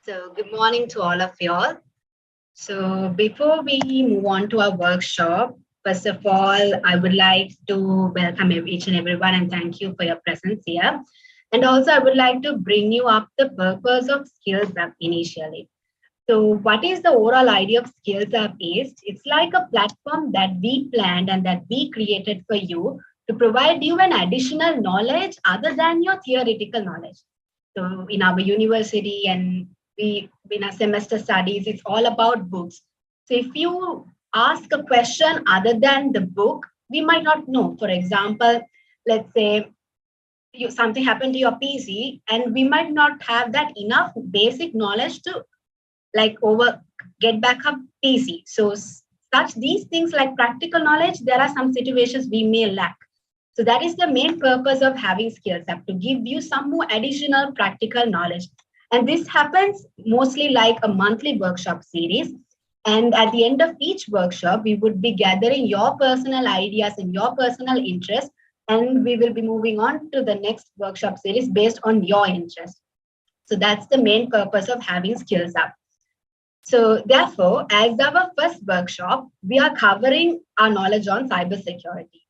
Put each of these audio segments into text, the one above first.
So good morning to all of you all. So before we move on to our workshop, first of all, I would like to welcome each and everyone and thank you for your presence here. And also I would like to bring you up the purpose of Skills Up initially. So what is the overall idea of Skills Up is, it's like a platform that we planned and that we created for you to provide you an additional knowledge other than your theoretical knowledge. So in our university and we in our semester studies, it's all about books. So if you ask a question other than the book, we might not know. For example, let's say something happened to your PC and we might not have that enough basic knowledge to get back up PC. So such these things like practical knowledge, there are some situations we may lack. So that is the main purpose of having Skills Up, to give you some more additional practical knowledge. And this happens mostly like a monthly workshop series. And at the end of each workshop, we would be gathering your personal ideas and your personal interests, and we will be moving on to the next workshop series based on your interest. So that's the main purpose of having Skills Up. So therefore, as our first workshop, we are covering our knowledge on cybersecurity.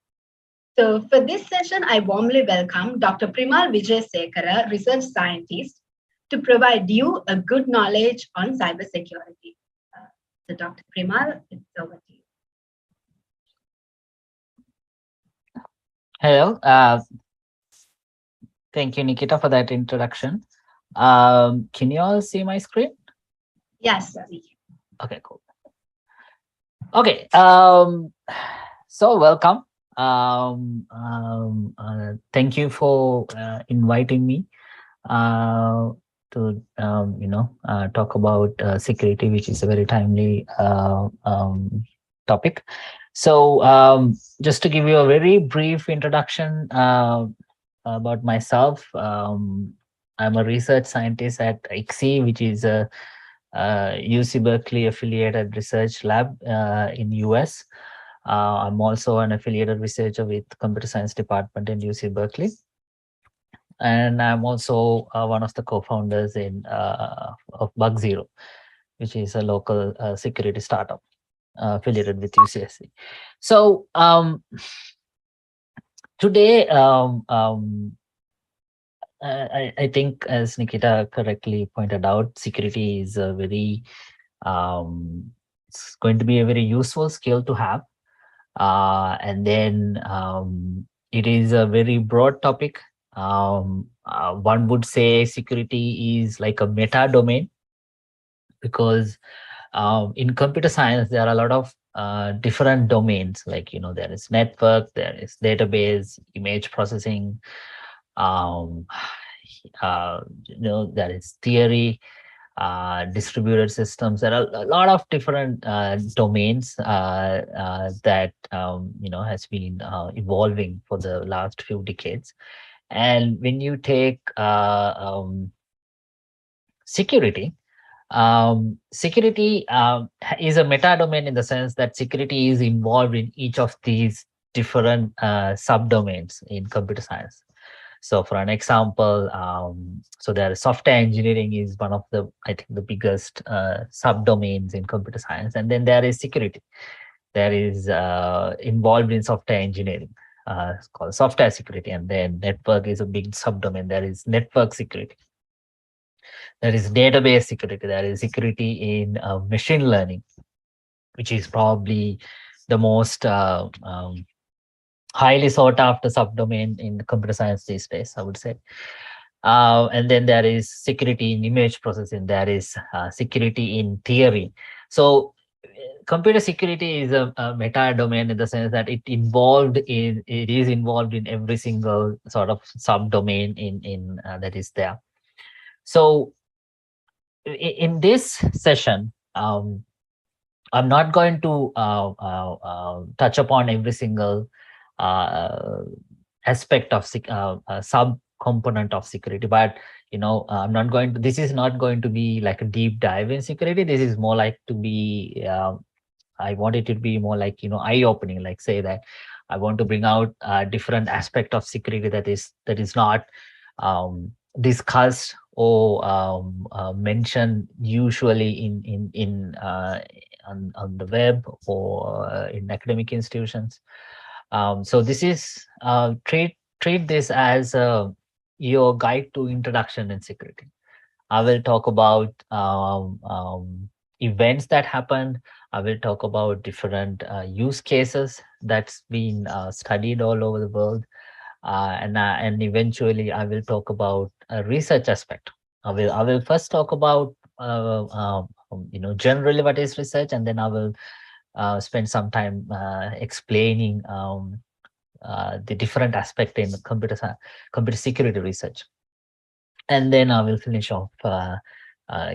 So for this session, I warmly welcome Dr. Primal Wijesekera, research scientist, to provide you a good knowledge on cybersecurity. So Dr. Primal, it's over to you. Hello. Thank you, Nikita, for that introduction. Can you all see my screen? Yes. Okay, cool. Okay. So welcome. Thank you for inviting me to talk about security, which is a very timely topic. So just to give you a very brief introduction about myself, I'm a research scientist at ICSI, which is a UC Berkeley affiliated research lab in US. I'm also an affiliated researcher with computer science department in UC Berkeley. And I'm also one of the co-founders of Bug Zero, which is a local security startup affiliated with ICSI. So today, I think, as Nikita correctly pointed out, security is a very it's going to be a very useful skill to have. And then it is a very broad topic. One would say security is like a meta domain, because in computer science there are a lot of different domains, like there is network, there is database, image processing, um, there is theory, distributed systems. There are a lot of different domains that has been evolving for the last few decades. And when you take security, security is a meta domain in the sense that security is involved in each of these different subdomains in computer science. So for an example, so there is software engineering is one of the, I think, the biggest subdomains in computer science. And then there is security. There is involved in software engineering. It's called software security. And then network is a big subdomain. There is network security. There is database security. There is security in machine learning, which is probably the most highly sought after subdomain in computer science these days, I would say. And then there is security in image processing. There is security in theory. So computer security is a meta domain in the sense that it is involved in every single sort of subdomain in that is there. So in this session, I'm not going to touch upon every single aspect of sub component of security, but I'm not going to, this is not going to be like a deep dive in security. This is more like to be I want it to be more like eye opening, like say that I want to bring out a different aspect of security that is not discussed or mentioned usually on the web or in academic institutions. So this is treat this as your guide to introduction in security. I will talk about events that happened. I will talk about different use cases that's been studied all over the world, and eventually I will talk about a research aspect. I will first talk about generally what is research, and then I will spend some time explaining the different aspect in computer security research, and then I will finish off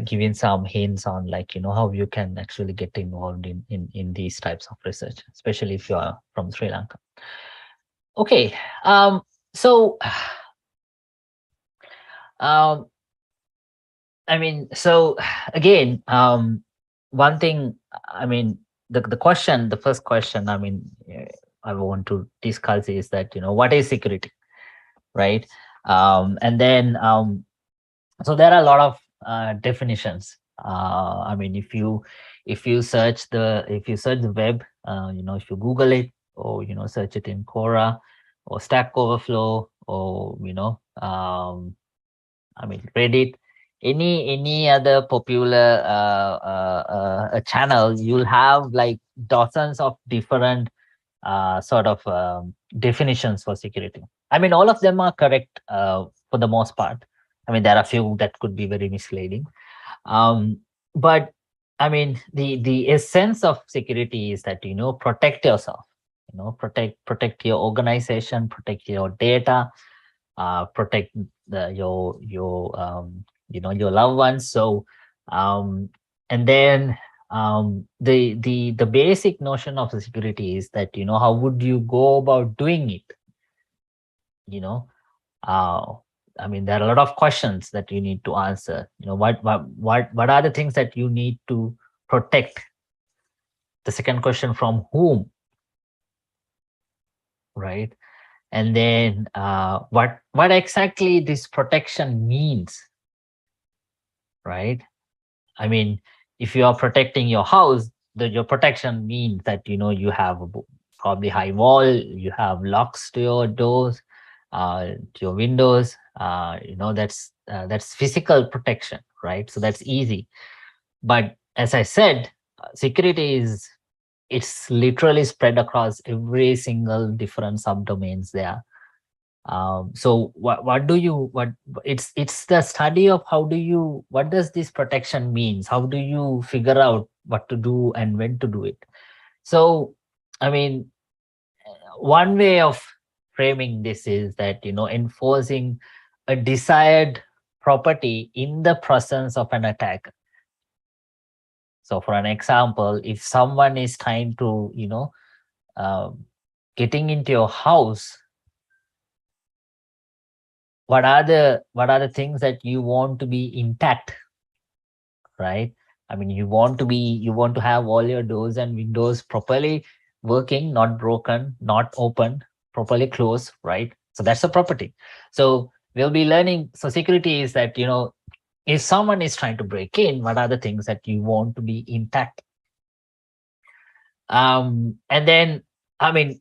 giving some hints on, like how you can actually get involved in these types of research, especially if you are from Sri Lanka. Okay, so so again, one thing, the first question, I want to discuss is that, what is security, right? And then, so there are a lot of definitions. If you search the web, if you Google it, or search it in Quora or Stack Overflow, or Reddit, any other popular channel, you'll have like dozens of different sort of definitions for security. All of them are correct for the most part. There are a few that could be very misleading. But the essence of security is that, protect yourself, protect your organization, protect your data, protect your loved ones. So and then the basic notion of the security is that, how would you go about doing it? There are a lot of questions that you need to answer. What are the things that you need to protect? The second question, from whom, right? And then what exactly this protection means, right? If you are protecting your house, your protection means that, you have probably high wall, you have locks to your doors, to your windows. That's physical protection, right? So that's easy. But as I said, security it's literally spread across every single different subdomains there. So what do you what it's the study of what does this protection means? How do you figure out what to do and when to do it? So I mean, one way of framing this is that enforcing a desired property in the presence of an attacker. So for an example, if someone is trying to um, getting into your house, what are the things that you want to be intact, right? I mean, you want to have all your doors and windows properly working, not broken, not open, properly closed, right? So that's a property. So we'll be learning. So security is that if someone is trying to break in, what are the things that you want to be intact? And then, I mean,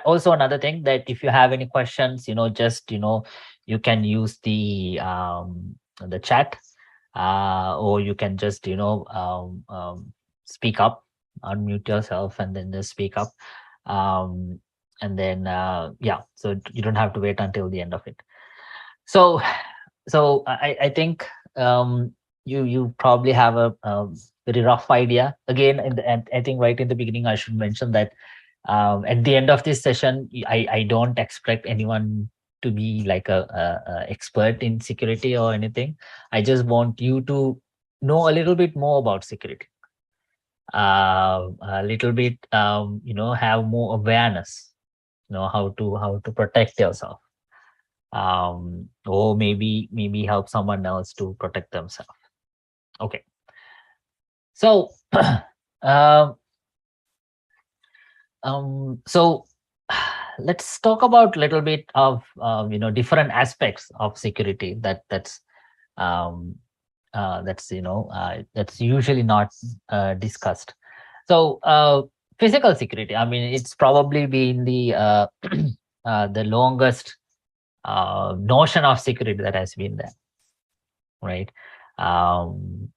also another thing, that if you have any questions, just you can use the chat, or you can just speak up, unmute yourself, and then just speak up. um, and then yeah, so you don't have to wait until the end of it. So I think you probably have a very rough idea. Again, and I think right in the beginning I should mention that at the end of this session, I don't expect anyone to be like a expert in security or anything. I just want you to know a little bit more about security, a little bit, have more awareness, how to protect yourself, or maybe help someone else to protect themselves. Okay, so um, so let's talk about a little bit of different aspects of security um, that's usually not discussed. So physical security, I mean, it's probably been the longest notion of security that has been there, right? um,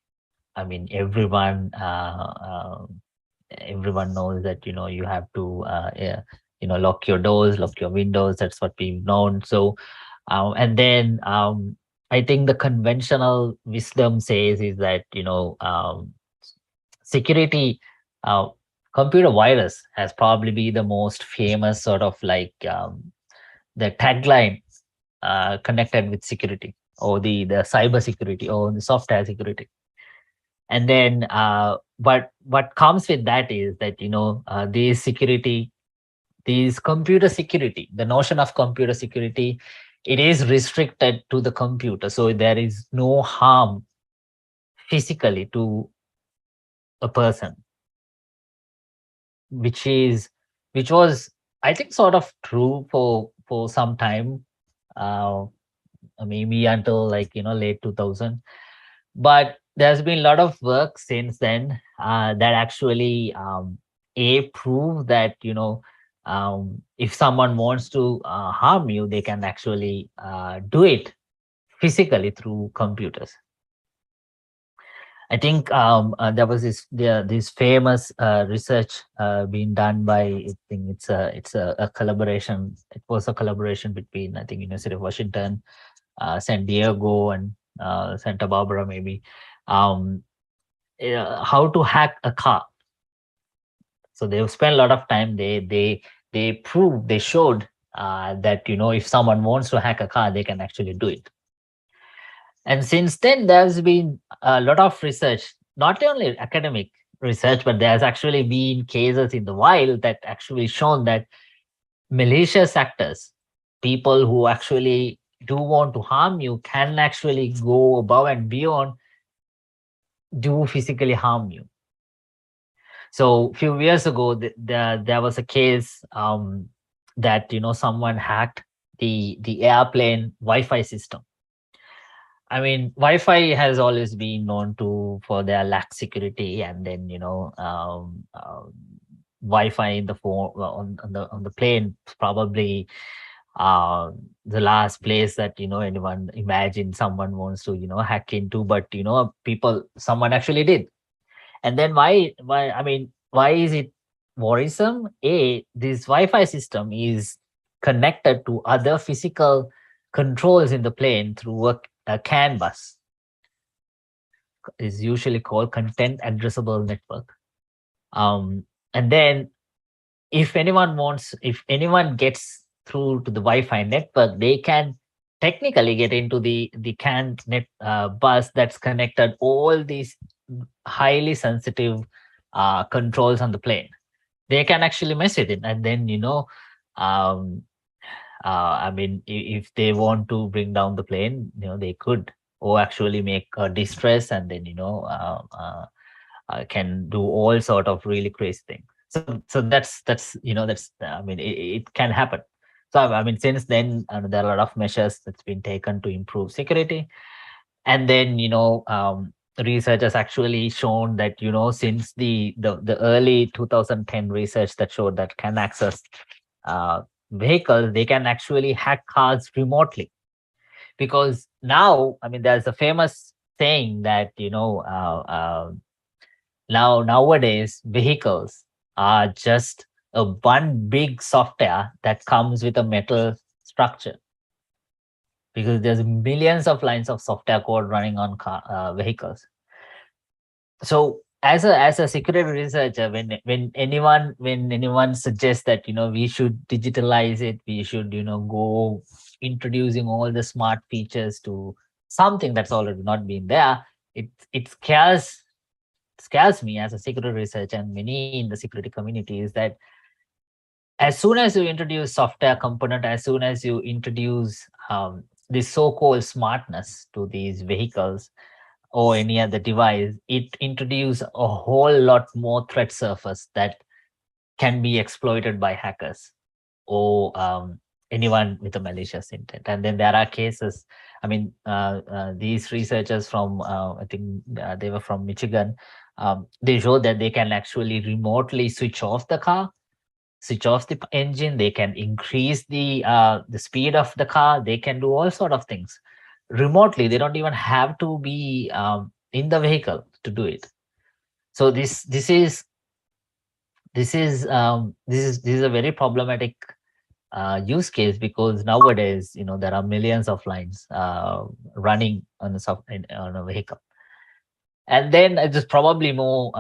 I mean, everyone knows that you have to yeah, lock your doors, lock your windows. That's what we've known. So and then I think the conventional wisdom says is that security, uh, computer virus has probably been the most famous sort of like the tagline connected with security, or the cyber security, or the software security. And then but what comes with that is that these security, these computer security, the notion of computer security, it is restricted to the computer, so there is no harm physically to a person, which was, I think, sort of true for some time, uh, maybe until like late 2000. But there's been a lot of work since then that actually prove that if someone wants to harm you, they can actually do it physically through computers. I think there was this famous research being done by, I think it's a collaboration. It was a collaboration between, I think, University of Washington, San Diego, and Santa Barbara, maybe. Um, how to hack a car. So they've spent a lot of time. They showed that if someone wants to hack a car, they can actually do it. And since then, there's been a lot of research, not only academic research, but there's actually been cases in the wild that actually shown that malicious actors, people who actually do want to harm you, can actually go above and beyond, do physically harm you. So a few years ago, there was a case that someone hacked the airplane Wi-Fi system. I mean, Wi-Fi has always been known to for their lax security, and then Wi-Fi in the phone, on the plane, probably the last place that anyone imagine someone wants to hack into, but someone actually did. And then why I mean, why is it worrisome? This Wi-Fi system is connected to other physical controls in the plane through a CAN bus, is usually called content addressable network. And then if anyone gets through to the Wi-Fi network, they can technically get into the CAN net bus that's connected all these highly sensitive controls on the plane. They can actually mess with it, and then um, I mean, if they want to bring down the plane, they could, or actually make a distress, and then can do all sort of really crazy things. So that's I mean, it can happen. So I mean, since then there are a lot of measures that's been taken to improve security. And then research has actually shown that since the early 2010 research that showed that can access uh, vehicles, they can actually hack cars remotely. Because now, I mean, there's a famous saying that nowadays vehicles are just a one big software that comes with a metal structure, because there's millions of lines of software code running on vehicles. So as a security researcher, when anyone suggests that we should digitalize it, we should go introducing all the smart features to something that's already not been there, it scares me as a security researcher, and many in the security community, is that as soon as you introduce software component, as soon as you introduce this so-called smartness to these vehicles or any other device, it introduces a whole lot more threat surface that can be exploited by hackers or anyone with a malicious intent. And then there are cases. I mean, these researchers from I think they were from Michigan. They showed that they can actually remotely switch off the car, switch off the engine. They can increase the speed of the car. They can do all sort of things remotely. They don't even have to be in the vehicle to do it. So this is a very problematic use case, because nowadays there are millions of lines running on a vehicle. And then it is probably more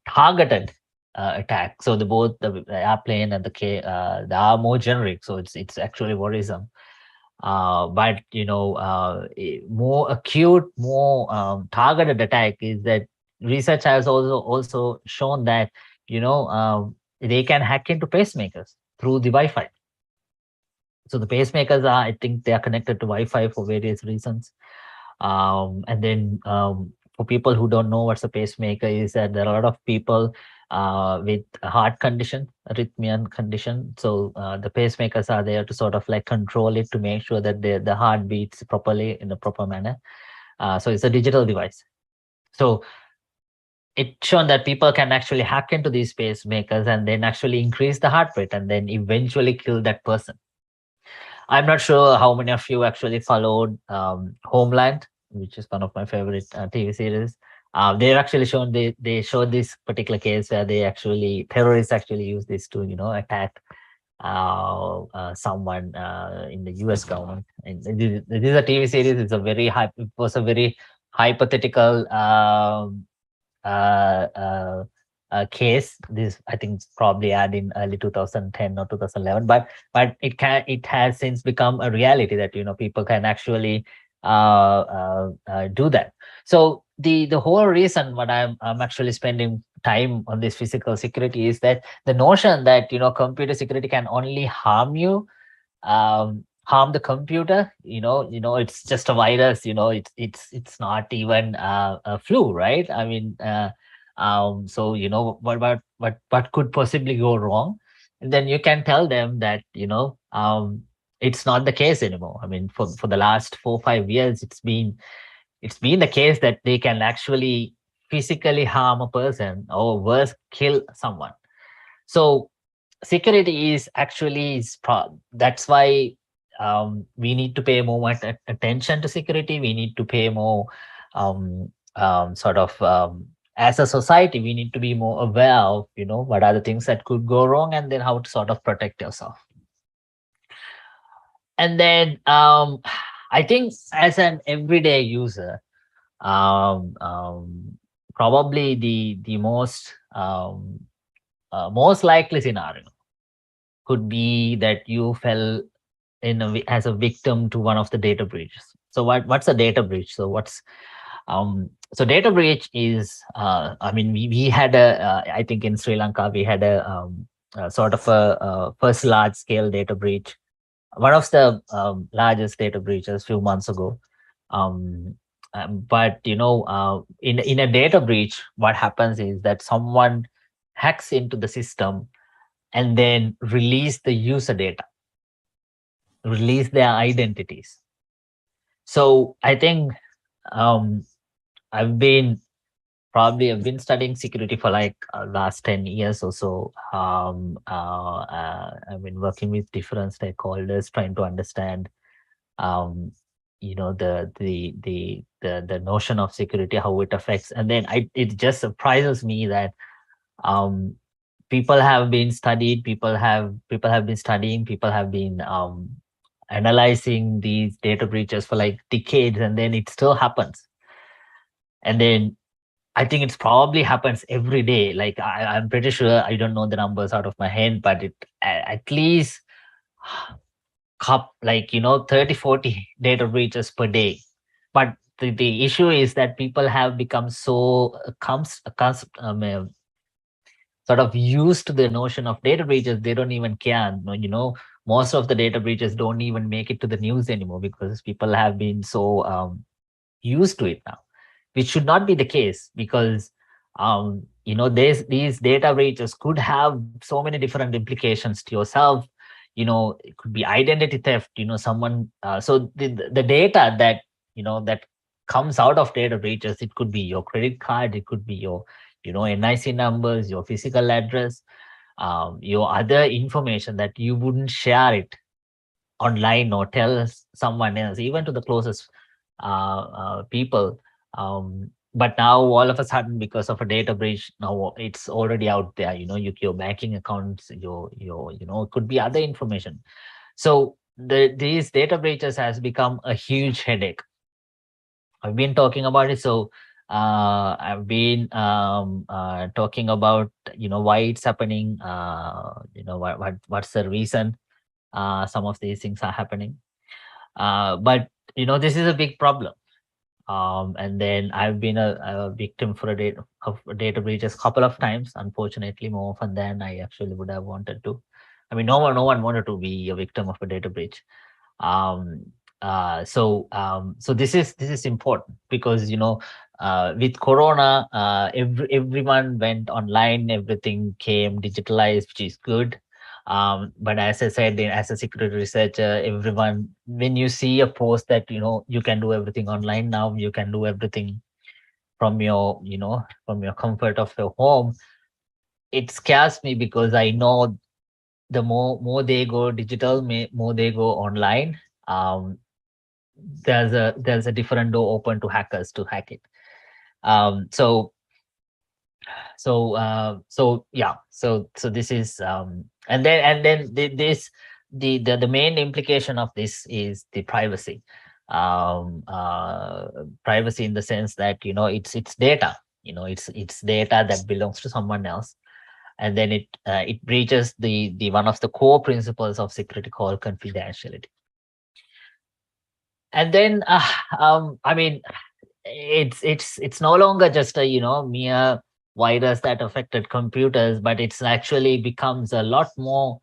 targeted attack. So both the airplane and they are more generic. So it's actually worrisome. But more acute, more targeted attack is that research has also shown that they can hack into pacemakers through the Wi-Fi. So the pacemakers I think they are connected to Wi-Fi for various reasons. And then for people who don't know what's a pacemaker, is that there are a lot of people with a heart condition, arrhythmia condition. So the pacemakers are there to sort of like control it, to make sure that the heart beats properly in the proper manner. So it's a digital device. So it's shown that people can actually hack into these pacemakers and then actually increase the heart rate and then eventually kill that person. I'm not sure how many of you actually followed Homeland, which is one of my favorite TV series. They've actually shown they showed this particular case where terrorists actually use this to attack someone in the U.S. government. And this is a TV series. It was a very hypothetical uh, uh, case. This I think probably had in early 2010 or 2011, but it has since become a reality that people can actually do that. So the whole reason what I'm actually spending time on this physical security is that the notion that computer security can only harm the computer. It's just a virus. It's not even a flu, right? I mean, so what could possibly go wrong? And then you can tell them that it's not the case anymore. I mean, for the last 4 5 years, it's been the case that they can actually physically harm a person, or worse, kill someone. So security is actually that's why we need to pay more attention to security. We need to pay more sort of as a society, we need to be more aware of, what are the things that could go wrong, and then how to sort of protect yourself. And then I think as an everyday user, um, um, probably the most likely scenario could be that you fell as a victim to one of the data breaches. So what's a data breach? So data breach is, I mean, we had I think in Sri Lanka, we had a sort of a first large scale data breach, one of the largest data breaches few months ago. Um, but in a data breach, what happens is that someone hacks into the system and then release the user data, release their identities. So I think um, I've been I've been studying security for like last 10 years or so. I've been working with different stakeholders trying to understand um, the notion of security, how it affects. And then it just surprises me that um, people have been studying, people have been analyzing these data breaches for like decades, and then it still happens. And then I think it's probably happens every day. Like I'm pretty sure, I don't know the numbers out of my head, but at least like 30-40 data breaches per day. But the issue is that people have become so sort of used to the notion of data breaches, they don't even care. Most of the data breaches don't even make it to the news anymore because people have been so used to it now, which should not be the case, because these data breaches could have so many different implications to yourself. It could be identity theft, someone so the data that comes out of data breaches, it could be your credit card, it could be your NIC numbers, your physical address, your other information that you wouldn't share it online or tell someone else, even to the closest people. But now all of a sudden, because of a data breach, now it's already out there. Your banking accounts, it could be other information. So these data breaches has become a huge headache. I've been talking about it. So I've been talking about why it's happening. What's the reason some of these things are happening. But this is a big problem. And then I've been a victim for of data breaches a couple of times, unfortunately, more often than I actually would have wanted to. I mean, no one wanted to be a victim of a data breach. Um, so this is important because with Corona, everyone went online, everything came digitalized, which is good. But as I said, as a security researcher, everyone, when you see a post that you can do everything online now, you can do everything from your comfort of your home, it scares me because I know the more they go digital, more they go online. Um, there's a different door open to hackers to hack it. Um, so so this is the main implication of this is the privacy. Privacy in the sense that it's data. It's data that belongs to someone else, and then it breaches the one of the core principles of security called confidentiality. And then I mean, it's no longer just a mere virus that affected computers, but it's actually becomes a lot more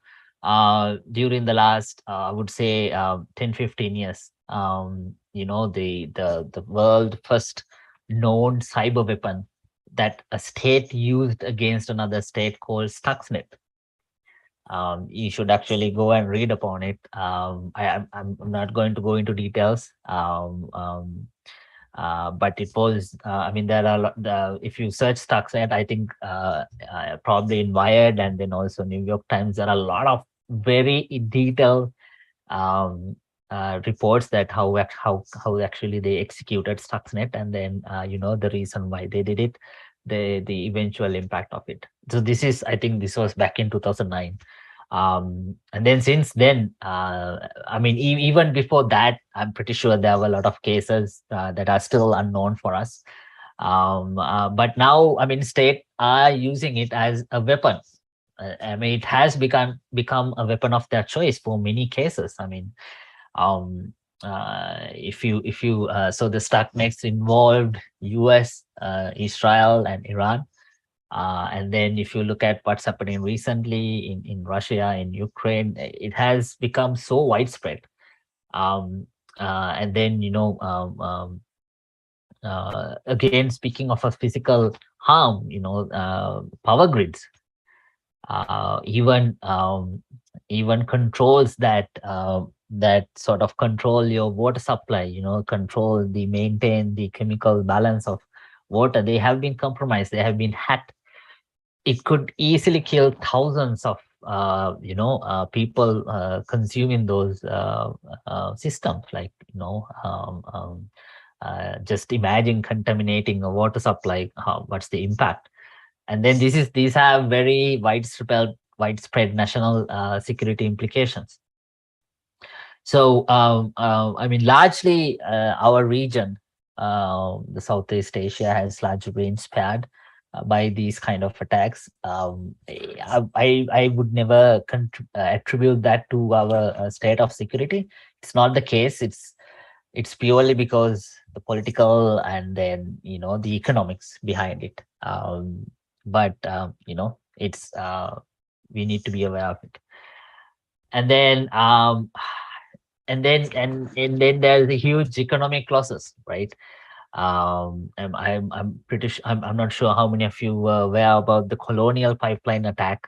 during the last I would say 10-15 years. The world first known cyber weapon that a state used against another state called Stuxnet. You should actually go and read upon it. I'm not going to go into details. But it was, I mean, there are if you search Stuxnet, I think probably in Wired and then also New York Times, there are a lot of very detailed um, reports that how actually they executed Stuxnet, and then the reason why they did it, the eventual impact of it. So this is, I think, this was back in 2009. And then since then, I mean, even before that, I'm pretty sure there were a lot of cases that are still unknown for us. But now, I mean, state are using it as a weapon. I mean, it has become a weapon of their choice for many cases. I mean, um, if you so the Stuxnets involved U.S., Israel, and Iran. And then if you look at what's happening recently in Russia, in Ukraine, it has become so widespread. Um, and then, again, speaking of a physical harm, power grids, even even controls that sort of control your water supply, control the maintain the chemical balance of water, they have been compromised, they have been hacked. It could easily kill thousands of people consuming those systems, like just imagine contaminating a water supply, what's the impact. And then these have very widespread national security implications. So I mean, largely our region, the Southeast Asia, has largely been spared by these kind of attacks. I would never attribute that to our state of security. It's not the case. It's purely because the political and then the economics behind it. But it's we need to be aware of it. And then and then there's a huge economic losses, right? I'm pretty sure, I'm not sure how many of you were aware about the Colonial Pipeline attack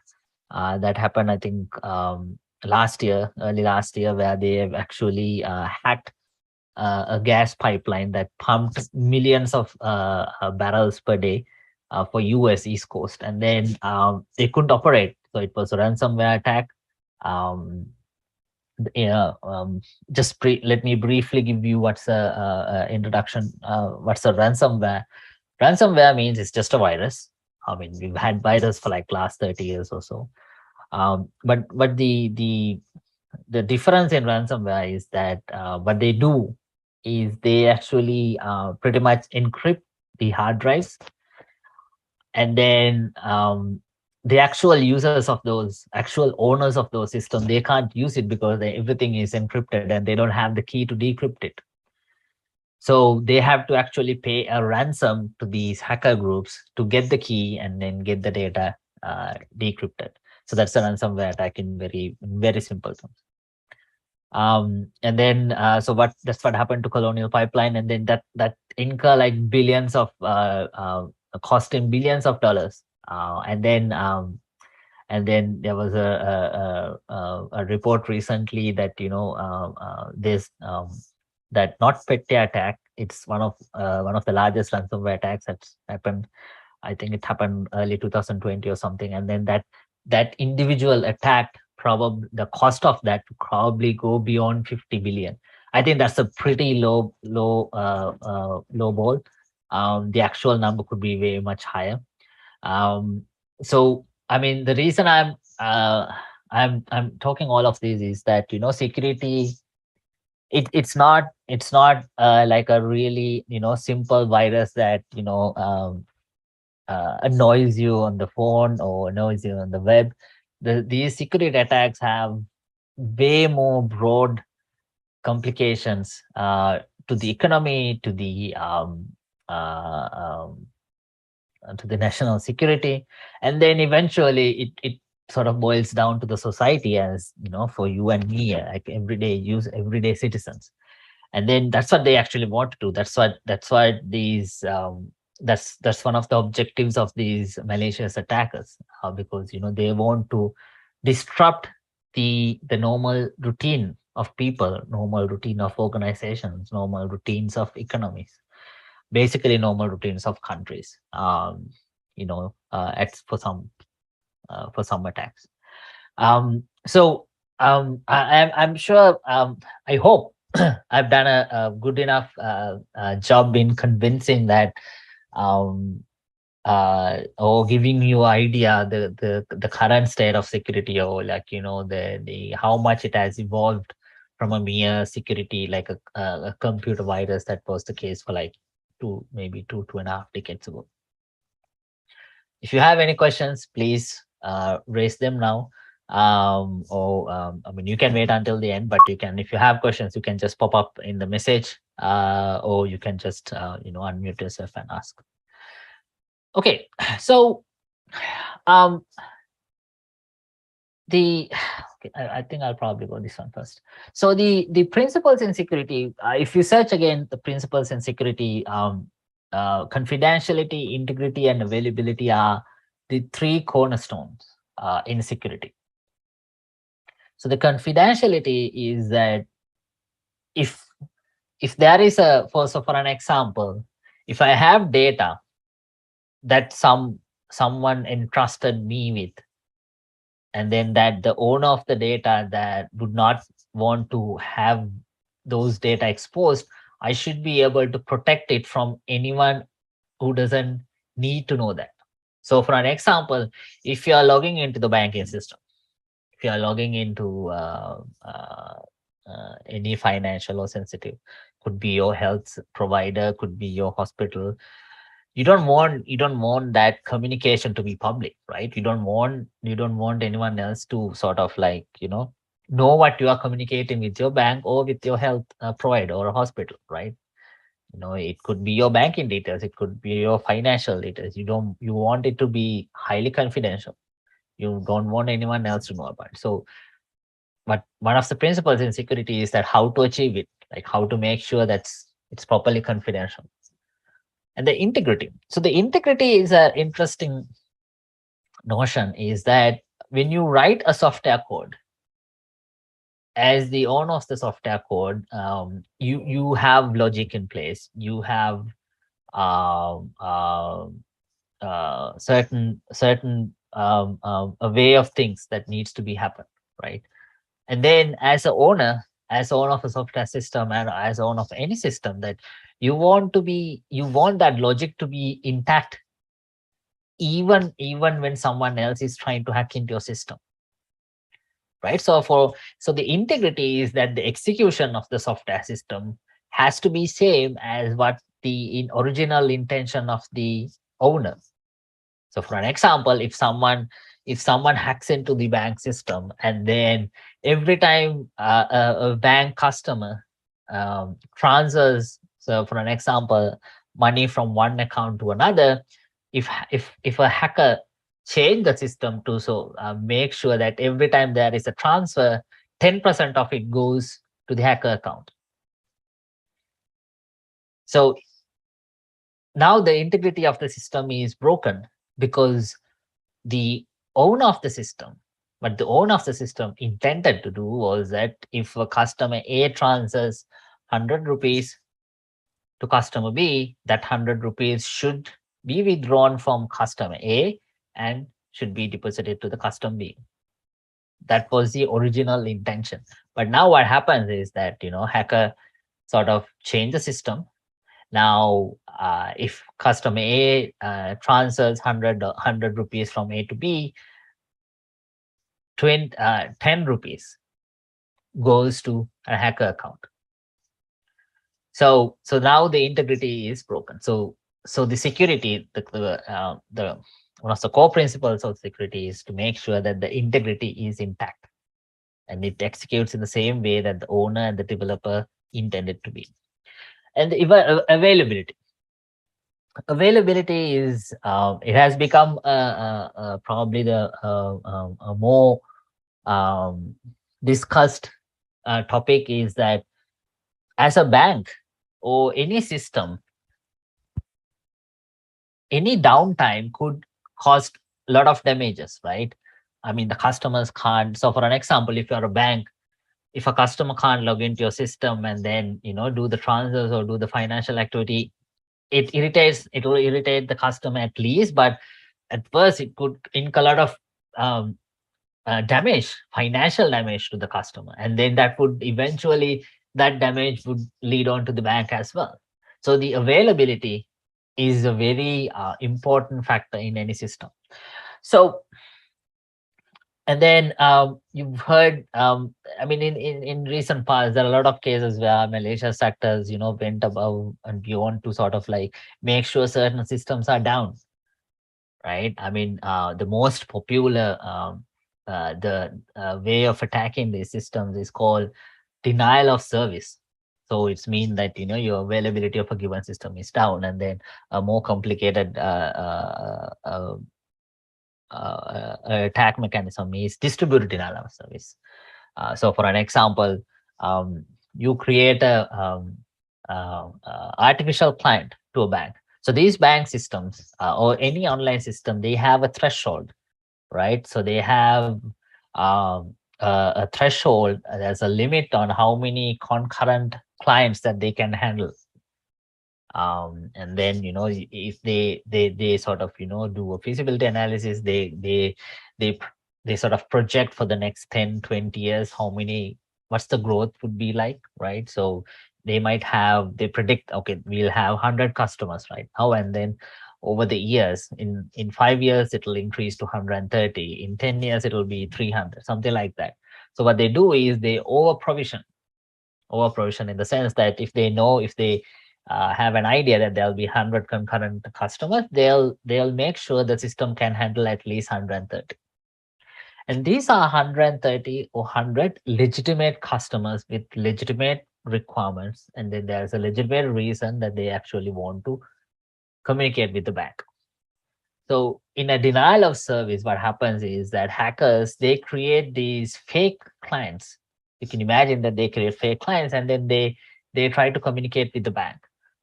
that happened, I think, early last year, where they have actually hacked a gas pipeline that pumped millions of barrels per day for US East Coast, and then they couldn't operate. So it was a ransomware attack. Um, yeah, let me briefly give you what's a introduction. What's a ransomware? Ransomware means it's just a virus. I mean, we've had virus for like last 30 years or so. But the difference in ransomware is that what they do is they actually pretty much encrypt the hard drives, and then the actual users of those, actual owners of those systems, they can't use it because everything is encrypted and they don't have the key to decrypt it. So they have to actually pay a ransom to these hacker groups to get the key and then get the data decrypted. So that's a ransomware attack in very simple terms. And then so that's what happened to Colonial Pipeline, and then that incur like billions of costing billions of dollars, and then there was a report recently that this that NotPetya attack. It's one of the largest ransomware attacks that's happened. I think it happened early 2020 or something, and then that individual attack, probably the cost of that probably go beyond 50 billion. I think that's a pretty low ball. The actual number could be way much higher. So I mean, the reason I'm talking all of this is that security, it's not like a really simple virus that annoys you on the phone or annoys you on the web. These security attacks have way more broad complications to the economy, um, to the national security, and then eventually it sort of boils down to the society, as for you and me, like everyday citizens. And then that's what they actually want to do. That's why these that's one of the objectives of these malicious attackers, because they want to disrupt the normal routine of people, normal routine of organizations, normal routines of economies. basically normal routines of countries, for some attacks. I'm sure, I hope I've done a good enough job in convincing that, or giving you idea the current state of security, or like, the how much it has evolved from a mere security, like a computer virus that was the case for like maybe 2.5 decades ago. If you have any questions, please raise them now. I mean, you can wait until the end, but you can, if you have questions, you can just pop up in the message, or you can just, unmute yourself and ask. Okay, so okay, I think I'll probably go this one first. So the principles in security, if you search again the principles in security, confidentiality, integrity, and availability are the three cornerstones in security. So the confidentiality is that if there is for an example, if I have data that someone entrusted me with, and then that the owner of the data that would not want to have those data exposed, I should be able to protect it from anyone who doesn't need to know that. So for an example, if you are logging into the banking system, if you are logging into any financial or sensitive, could be your health provider, could be your hospital, you don't want that communication to be public, right? You don't want anyone else to sort of like, know what you are communicating with your bank or with your health provider or a hospital, right? It could be your banking details, it could be your financial details. You want it to be highly confidential. You don't want anyone else to know about it. So, but one of the principles in security is that how to achieve it, like how to make sure that it's properly confidential. And the integrity. So the integrity is an interesting notion, is that when you write a software code, as the owner of the software code, you have logic in place. You have certain a way of things that needs to be happen, right? And then as owner of a software system, and as owner of any system, that you want that logic to be intact, even when someone else is trying to hack into your system, right? So the integrity is that the execution of the software system has to be same as what the original intention of the owner. So for an example, if someone hacks into the bank system, and then every time a bank customer transfers, so for an example, money from one account to another, if a hacker change the system to make sure that every time there is a transfer, 10% of it goes to the hacker account. So now the integrity of the system is broken, because the owner of the system, what the owner of the system intended to do was that if a customer A transfers 100 rupees to customer B, that 100 rupees should be withdrawn from customer A and should be deposited to the customer B. That was the original intention. But now what happens is that, hacker sort of change the system. Now, if customer A transfers 100 rupees from A to B, 10 rupees goes to a hacker account. So now the integrity is broken. So the security, the one of the core principles of security is to make sure that the integrity is intact, and it executes in the same way that the owner and the developer intended to be. And the availability is it has become probably the a more discussed topic, is that as a bank or any system, any downtime could cause a lot of damages, right? I mean, the customers can't. So for an example, if you're a bank, if a customer can't log into your system and then, do the transfers or do the financial activity, it will irritate the customer at least, but at first it could incur a lot of damage, financial damage to the customer, and then that would eventually, that damage would lead on to the bank as well. So the availability is a very important factor in any system. So, and then you've heard, I mean, in recent past, there are a lot of cases where Malaysia sectors, went above and beyond to sort of like make sure certain systems are down, right? I mean, the most popular the way of attacking these systems is called denial of service. So it's mean that your availability of a given system is down, and then a more complicated attack mechanism is distributed denial of service. So for an example, you create a artificial client to a bank. So these bank systems or any online system, they have a threshold, right? So they have a threshold. There's a limit on how many concurrent clients that they can handle. And then if they sort of do a feasibility analysis, they sort of project for the next 10-20 years what's the growth would be like, right? So they predict, okay, we'll have 100 customers right now, and then over the years, in 5 years it'll increase to 130, in 10 years it'll be 300, something like that. So what they do is they over provision in the sense that if they have an idea that there'll be 100 concurrent customers, they'll make sure the system can handle at least 130. And these are 130 or 100 legitimate customers with legitimate requirements. And then there's a legitimate reason that they actually want to communicate with the bank. So in a denial of service, what happens is that hackers, they create these fake clients. You can imagine that they create fake clients, and then they try to communicate with the bank.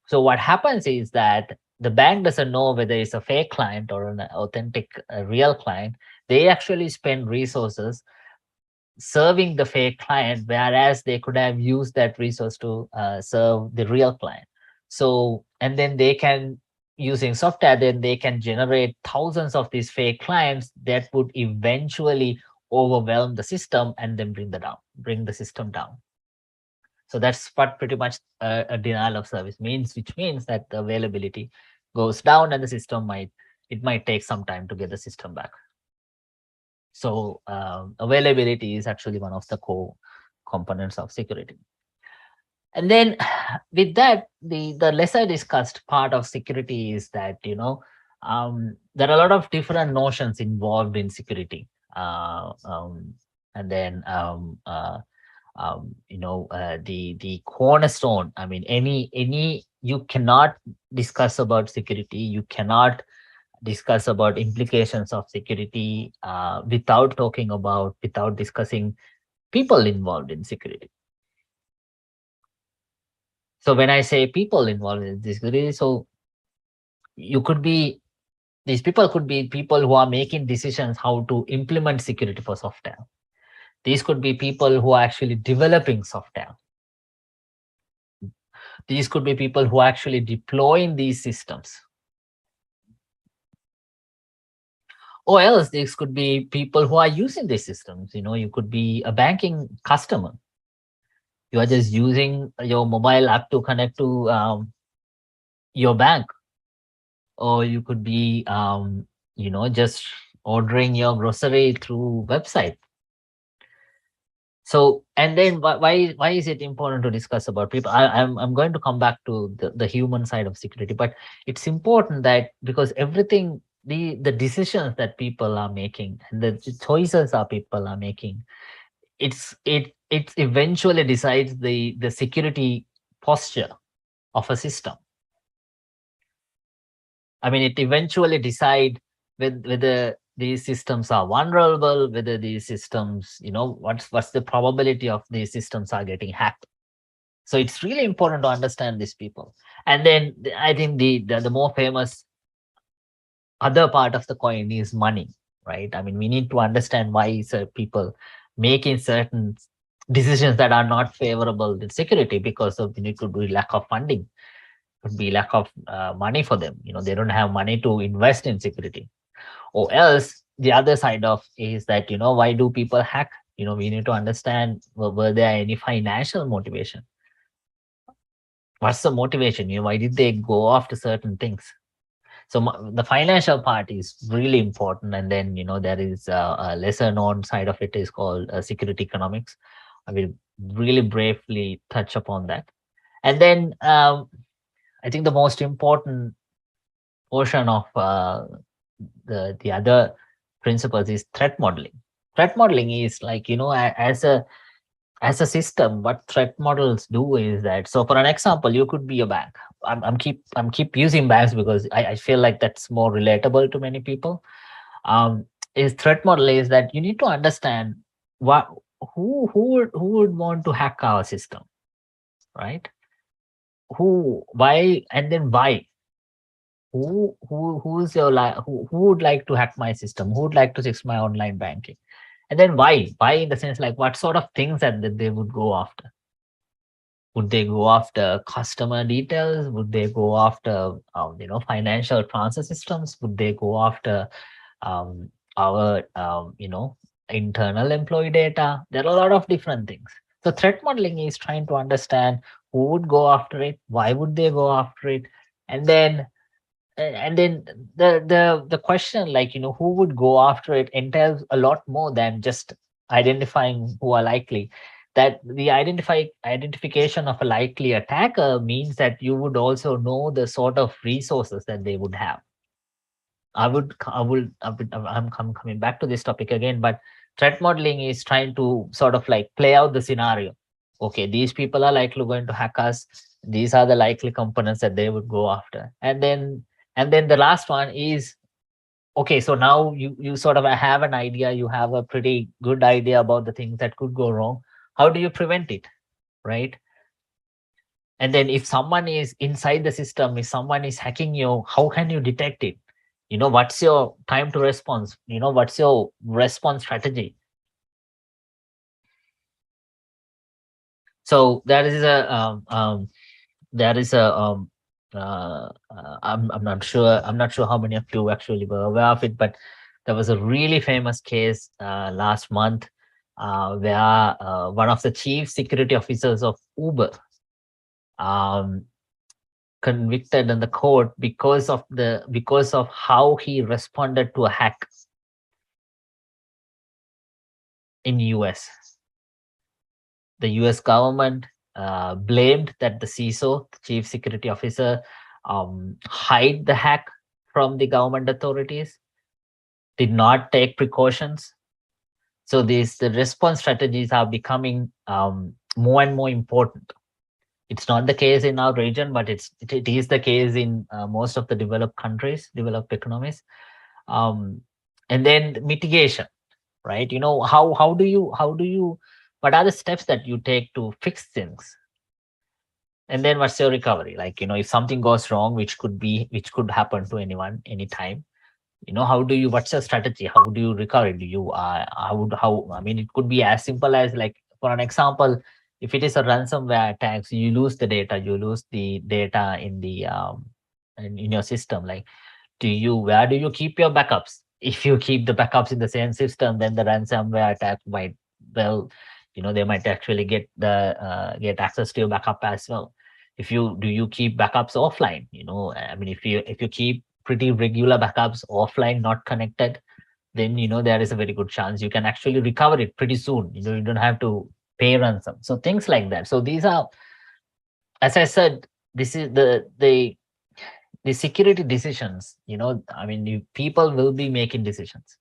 So what happens is that the bank doesn't know whether it's a fake client or an authentic real client. They actually spend resources serving the fake client, whereas they could have used that resource to serve the real client. So, and then they can, using software, then they can generate thousands of these fake clients that would eventually overwhelm the system and then bring the system down. So that's what pretty much a denial of service means, which means that the availability goes down and the system might take some time to get the system back. So availability is actually one of the core components of security. And then with that, the lesser discussed part of security is that, there are a lot of different notions involved in security. And then, the cornerstone, I mean, you cannot discuss about security. You cannot discuss about implications of security without discussing people involved in security. So when I say people involved in security, so these people could be people who are making decisions how to implement security for software. These could be people who are actually developing software. These could be people who are actually deploying these systems. Or else these could be people who are using these systems. You could be a banking customer. You are just using your mobile app to connect to your bank. Or you could be, just ordering your grocery through website. So, and then why is it important to discuss about people? I'm going to come back to the human side of security, but it's important that because everything, the decisions that people are making and the choices that people are making, it eventually decides the security posture of a system. I mean, it eventually decide whether these systems are vulnerable, whether these systems, what's the probability of these systems are getting hacked. So it's really important to understand these people. And then I think the more famous other part of the coin is money, right? I mean, we need to understand why people making certain decisions that are not favorable with security because of lack of funding. could be lack of money for them. They don't have money to invest in security. Or else the other side of is that, why do people hack? We need to understand, were there any financial motivation? What's the motivation? Why did they go after certain things? So the financial part is really important. And then, there is a lesser known side of it is called security economics. I will really briefly touch upon that. And then I think the most important portion of the other principles is threat modeling. Threat modeling is like, as a system, what threat models do is that, so for an example, you could be a bank. I'm keep using banks because I feel like that's more relatable to many people. Is threat model is that you need to understand what who would want to hack our system, right? Why, and then why. Who would like to hack my system? Who would like to fix my online banking? And then why in the sense, like, what sort of things that they would go after? Would they go after customer details? Would they go after financial transfer systems? Would they go after our internal employee data? There are a lot of different things. So threat modeling is trying to understand who would go after it, why would they go after it, and then the question, like, who would go after it, entails a lot more than just identifying who are likely. That the identification of a likely attacker means that you would also know the sort of resources that they would have. I'm coming back to this topic again, but threat modeling is trying to sort of like play out the scenario. Okay, these people are likely going to hack us. These are the likely components that they would go after. And then the last one is, okay, so now you sort of have an idea, you have a pretty good idea about the things that could go wrong. How do you prevent it, right? And then if someone is inside the system, if someone is hacking you, how can you detect it? What's your time to response? What's your response strategy? So there is a I'm not sure how many of you actually were aware of it, but there was a really famous case last month where one of the chief security officers of Uber um, convicted in the court because of how he responded to a hack in US. The US government blamed that the CISO, the chief security officer, hide the hack from the government authorities, did not take precautions. So the response strategies are becoming more and more important. It's not the case in our region, but it is the case in most of the developed countries, developed economies. And then mitigation, right? How do you what are the steps that you take to fix things? And then what's your recovery? Like, if something goes wrong, which could happen to anyone, anytime, what's your strategy? How do you recover? Do you how I mean, it could be as simple as, like, for an example, if it is a ransomware attack, so you lose the data in the in your system. Like, where do you keep your backups? If you keep the backups in the same system, then the ransomware attack might, well, they might actually get access to your backup as well. Do you keep backups offline? I mean, if you keep pretty regular backups offline, not connected, then there is a very good chance you can actually recover it pretty soon. You don't have to pay ransom. So things like that. So these are, as I said, this is the security decisions. I mean, people will be making decisions.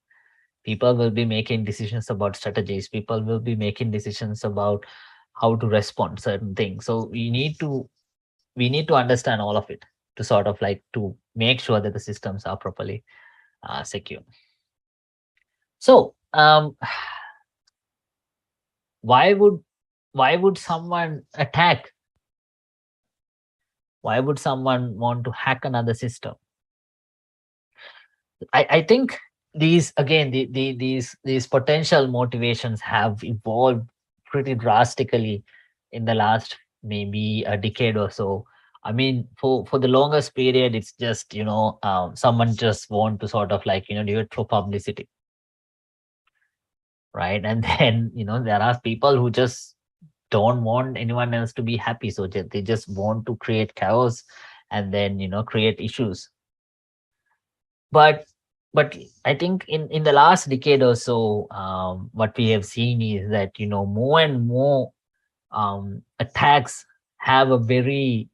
People will be making decisions about strategies. People will be making decisions about how to respond certain things. So we need to understand all of it to sort of like to make sure that the systems are properly secure. So why would someone attack? Why would someone want to hack another system? I think these, again, these potential motivations have evolved pretty drastically in the last maybe a decade or so. I mean, for the longest period, it's just, someone just want to sort of like, do it for publicity, right? And then, there are people who just don't want anyone else to be happy. So they just want to create chaos and then, create issues. But I think in the last decade or so, what we have seen is that, more and more attacks have a very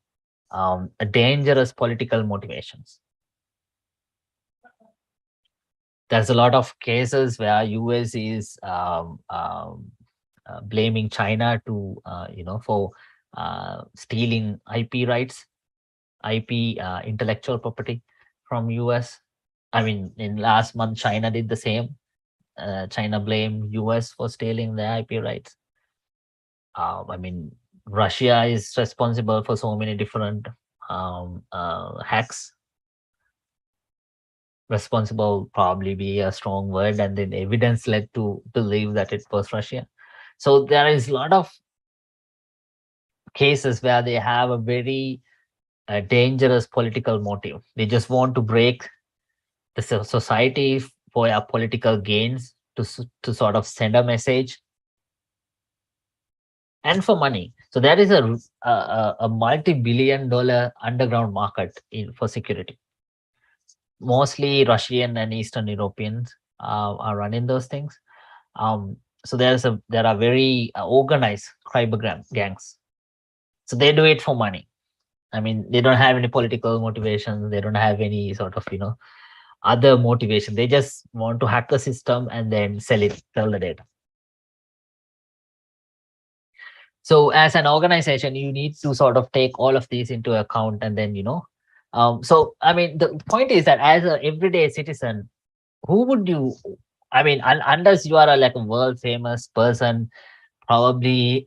a dangerous political motivations. There's a lot of cases where US is blaming China to for stealing IP rights, IP intellectual property from US. I mean, in last month, China did the same. China blamed US for stealing their IP rights. I mean, Russia is responsible for so many different hacks. Responsible probably be a strong word, and then evidence led to believe that it was Russia. So there is a lot of cases where they have a very dangerous political motive. They just want to break the society for their political gains, to sort of send a message, and for money. So there is a multi-billion-dollar underground market for security. Mostly Russian and Eastern Europeans are running those things. So there are very organized cyber gangs. So they do it for money. I mean, they don't have any political motivation. They don't have any sort of other motivation. They just want to hack the system and then sell the data. So as an organization, you need to sort of take all of these into account, and then so I mean, the point is that as an everyday citizen, who would you? I mean, unless you are like a world famous person, probably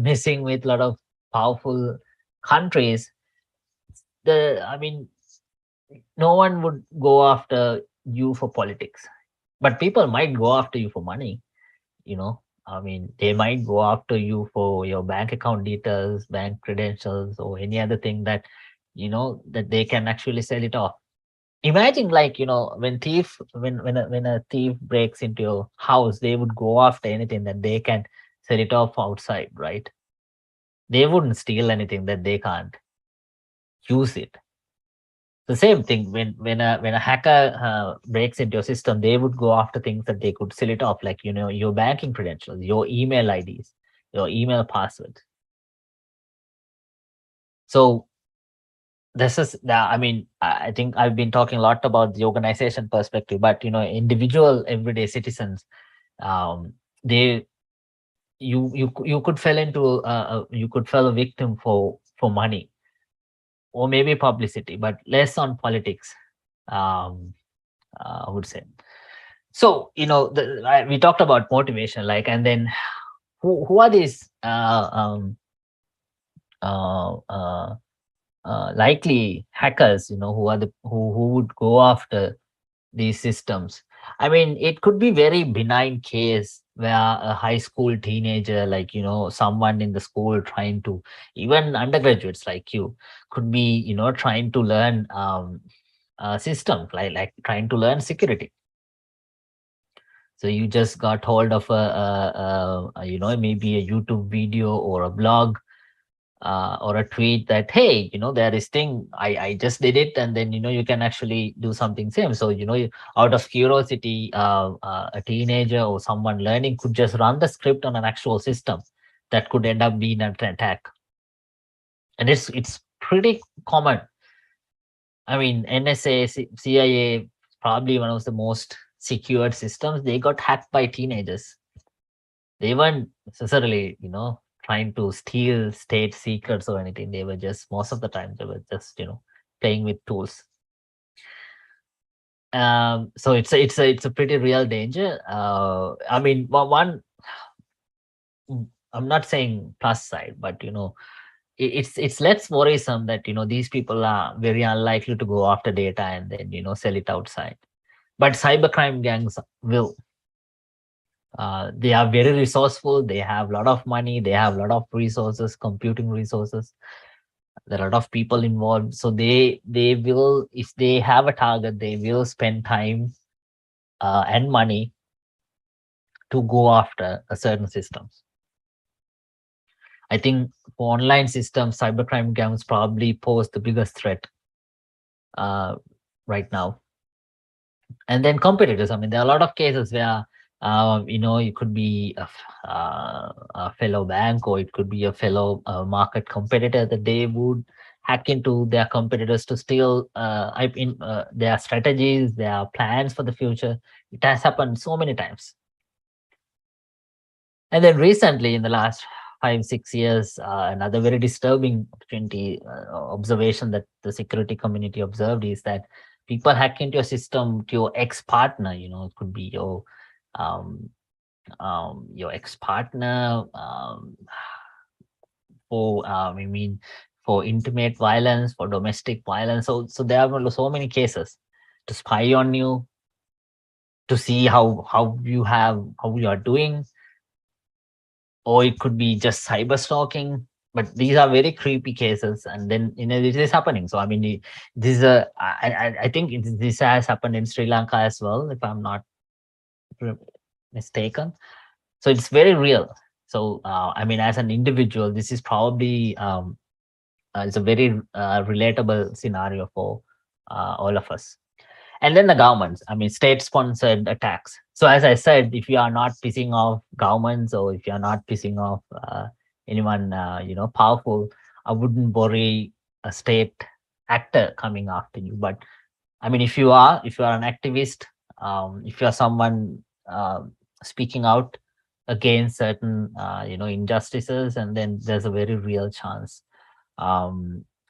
messing with a lot of powerful countries, I mean, no one would go after you for politics, but people might go after you for money. I mean, they might go after you for your bank account details, bank credentials, or any other thing that that they can actually sell it off. Imagine, like, when a thief breaks into your house, they would go after anything that they can sell it off outside, right? They wouldn't steal anything that they can't use it. The same thing, when a hacker breaks into your system, they would go after things that they could sell it off, like your banking credentials, your email IDs, your email passwords. So this is I mean, I think I've been talking a lot about the organization perspective, but individual everyday citizens, they you could fall into you could fall a victim for money, or maybe publicity, but less on politics, I would say. So we talked about motivation, like, and then who are these uh, uh, likely hackers, who would go after these systems. I mean, it could be very benign case where a high school teenager, like someone in the school trying to, even undergraduates like you, could be trying to learn systems, like trying to learn security. So you just got hold of maybe a YouTube video or a blog, or a tweet that, hey, there is thing, I just did it, and then you can actually do something same. So out of curiosity, a teenager or someone learning could just run the script on an actual system that could end up being an attack. And it's pretty common. I mean, NSA, CIA, probably one of the most secured systems, they got hacked by teenagers. They weren't necessarily trying to steal state secrets or anything. They were just, most of the time, they were just playing with tools. So it's a pretty real danger. I mean, one, I'm not saying plus side, but it's less worrisome that these people are very unlikely to go after data and then sell it outside. But cybercrime gangs will. They are very resourceful. They have a lot of money. They have a lot of resources, computing resources. There are a lot of people involved. So they will, if they have a target, they will spend time and money to go after a certain systems. I think for online systems, cybercrime gangs probably pose the biggest threat right now. And then competitors. I mean, there are a lot of cases where it could be a fellow bank, or it could be a fellow market competitor, that they would hack into their competitors to steal their strategies, their plans for the future. It has happened so many times. And then recently, in the last 5-6 years, another very disturbing observation that the security community observed is that people hack into your system to your ex-partner. It could be your ex-partner for intimate violence, for domestic violence. So there are so many cases to spy on you, to see how you are doing, or it could be just cyber stalking. But these are very creepy cases, and then it is happening. So I mean, this is I think this has happened in Sri Lanka as well, if I'm not mistaken. So it's very real. So I mean, as an individual, this is probably it's a very relatable scenario for all of us. And then the governments, I mean, state-sponsored attacks. So as I said, if you are not pissing off governments, or if you are not pissing off anyone, powerful, I wouldn't worry a state actor coming after you. But I mean, if you are an activist, if you are someone speaking out against certain, injustices, and then there's a very real chance.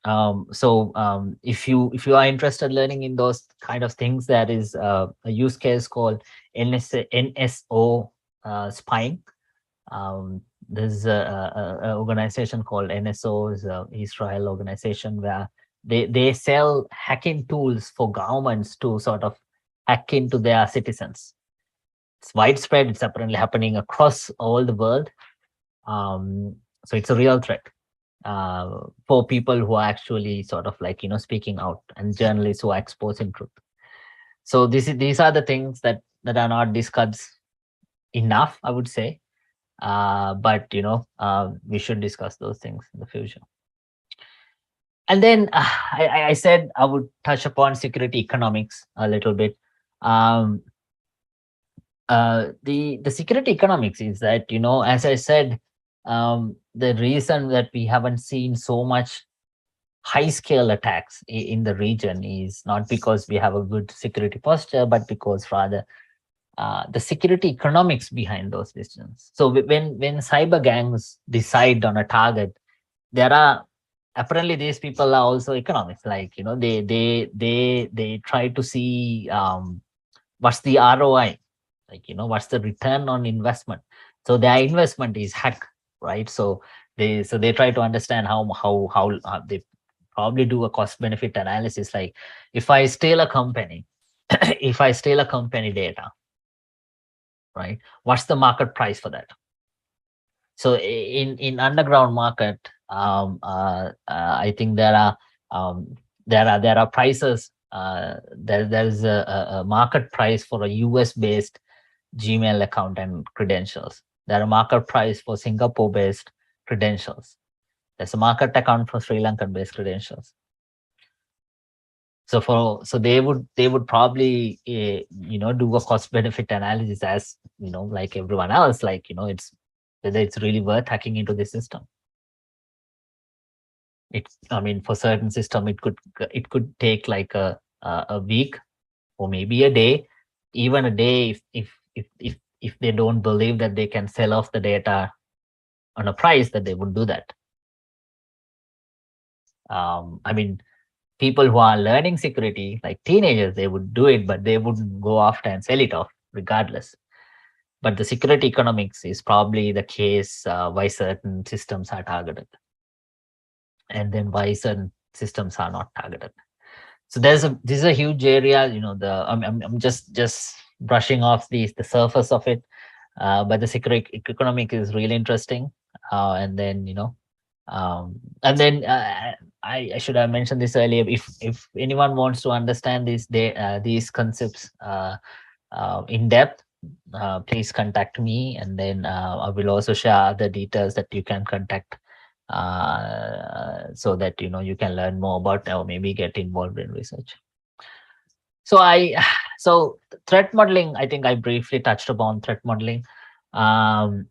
If you are interested learning in those kind of things, there is a use case called NSO spying. There's a organization called NSO, is a Israel organization, where they sell hacking tools for governments to sort of hack into their citizens. It's widespread. It's apparently happening across all the world. So it's a real threat for people who are actually sort of like, speaking out, and journalists who are exposing truth. So these are the things that are not discussed enough, I would say. But we should discuss those things in the future. And then I said I would touch upon security economics a little bit. The security economics is that, as I said, the reason that we haven't seen so much high scale attacks in the region is not because we have a good security posture, but because rather the security economics behind those decisions. So when cyber gangs decide on a target, there are apparently, these people are also economics. Like, they try to see what's the ROI, like, what's the return on investment. So their investment is hack, right? So they try to understand how they probably do a cost benefit analysis. Like, if I steal a company, if I steal a company data, right, what's the market price for that? So in underground market, I think there are prices. There's a market price for a US based Gmail account and credentials. There are market price for Singapore based credentials. There's a market account for Sri Lankan based credentials. So they would probably do a cost benefit analysis, as like everyone else, like it's whether it's really worth hacking into the system. I mean, for certain system, it could take like a week, or maybe a day, even a day, if they don't believe that they can sell off the data on a price, that they would do that. I mean, people who are learning security, like teenagers, they would do it, but they wouldn't go after and sell it off regardless. But the security economics is probably the case why certain systems are targeted, and then why certain systems are not targeted. So this is a huge area. I'm just brushing off the surface of it, but the security economic is really interesting. And then I should have mentioned this earlier. If anyone wants to understand these concepts in depth, please contact me, and then I will also share other details that you can contact, so that you can learn more about or maybe get involved in research. So so threat modeling, I think I briefly touched upon threat modeling. Um,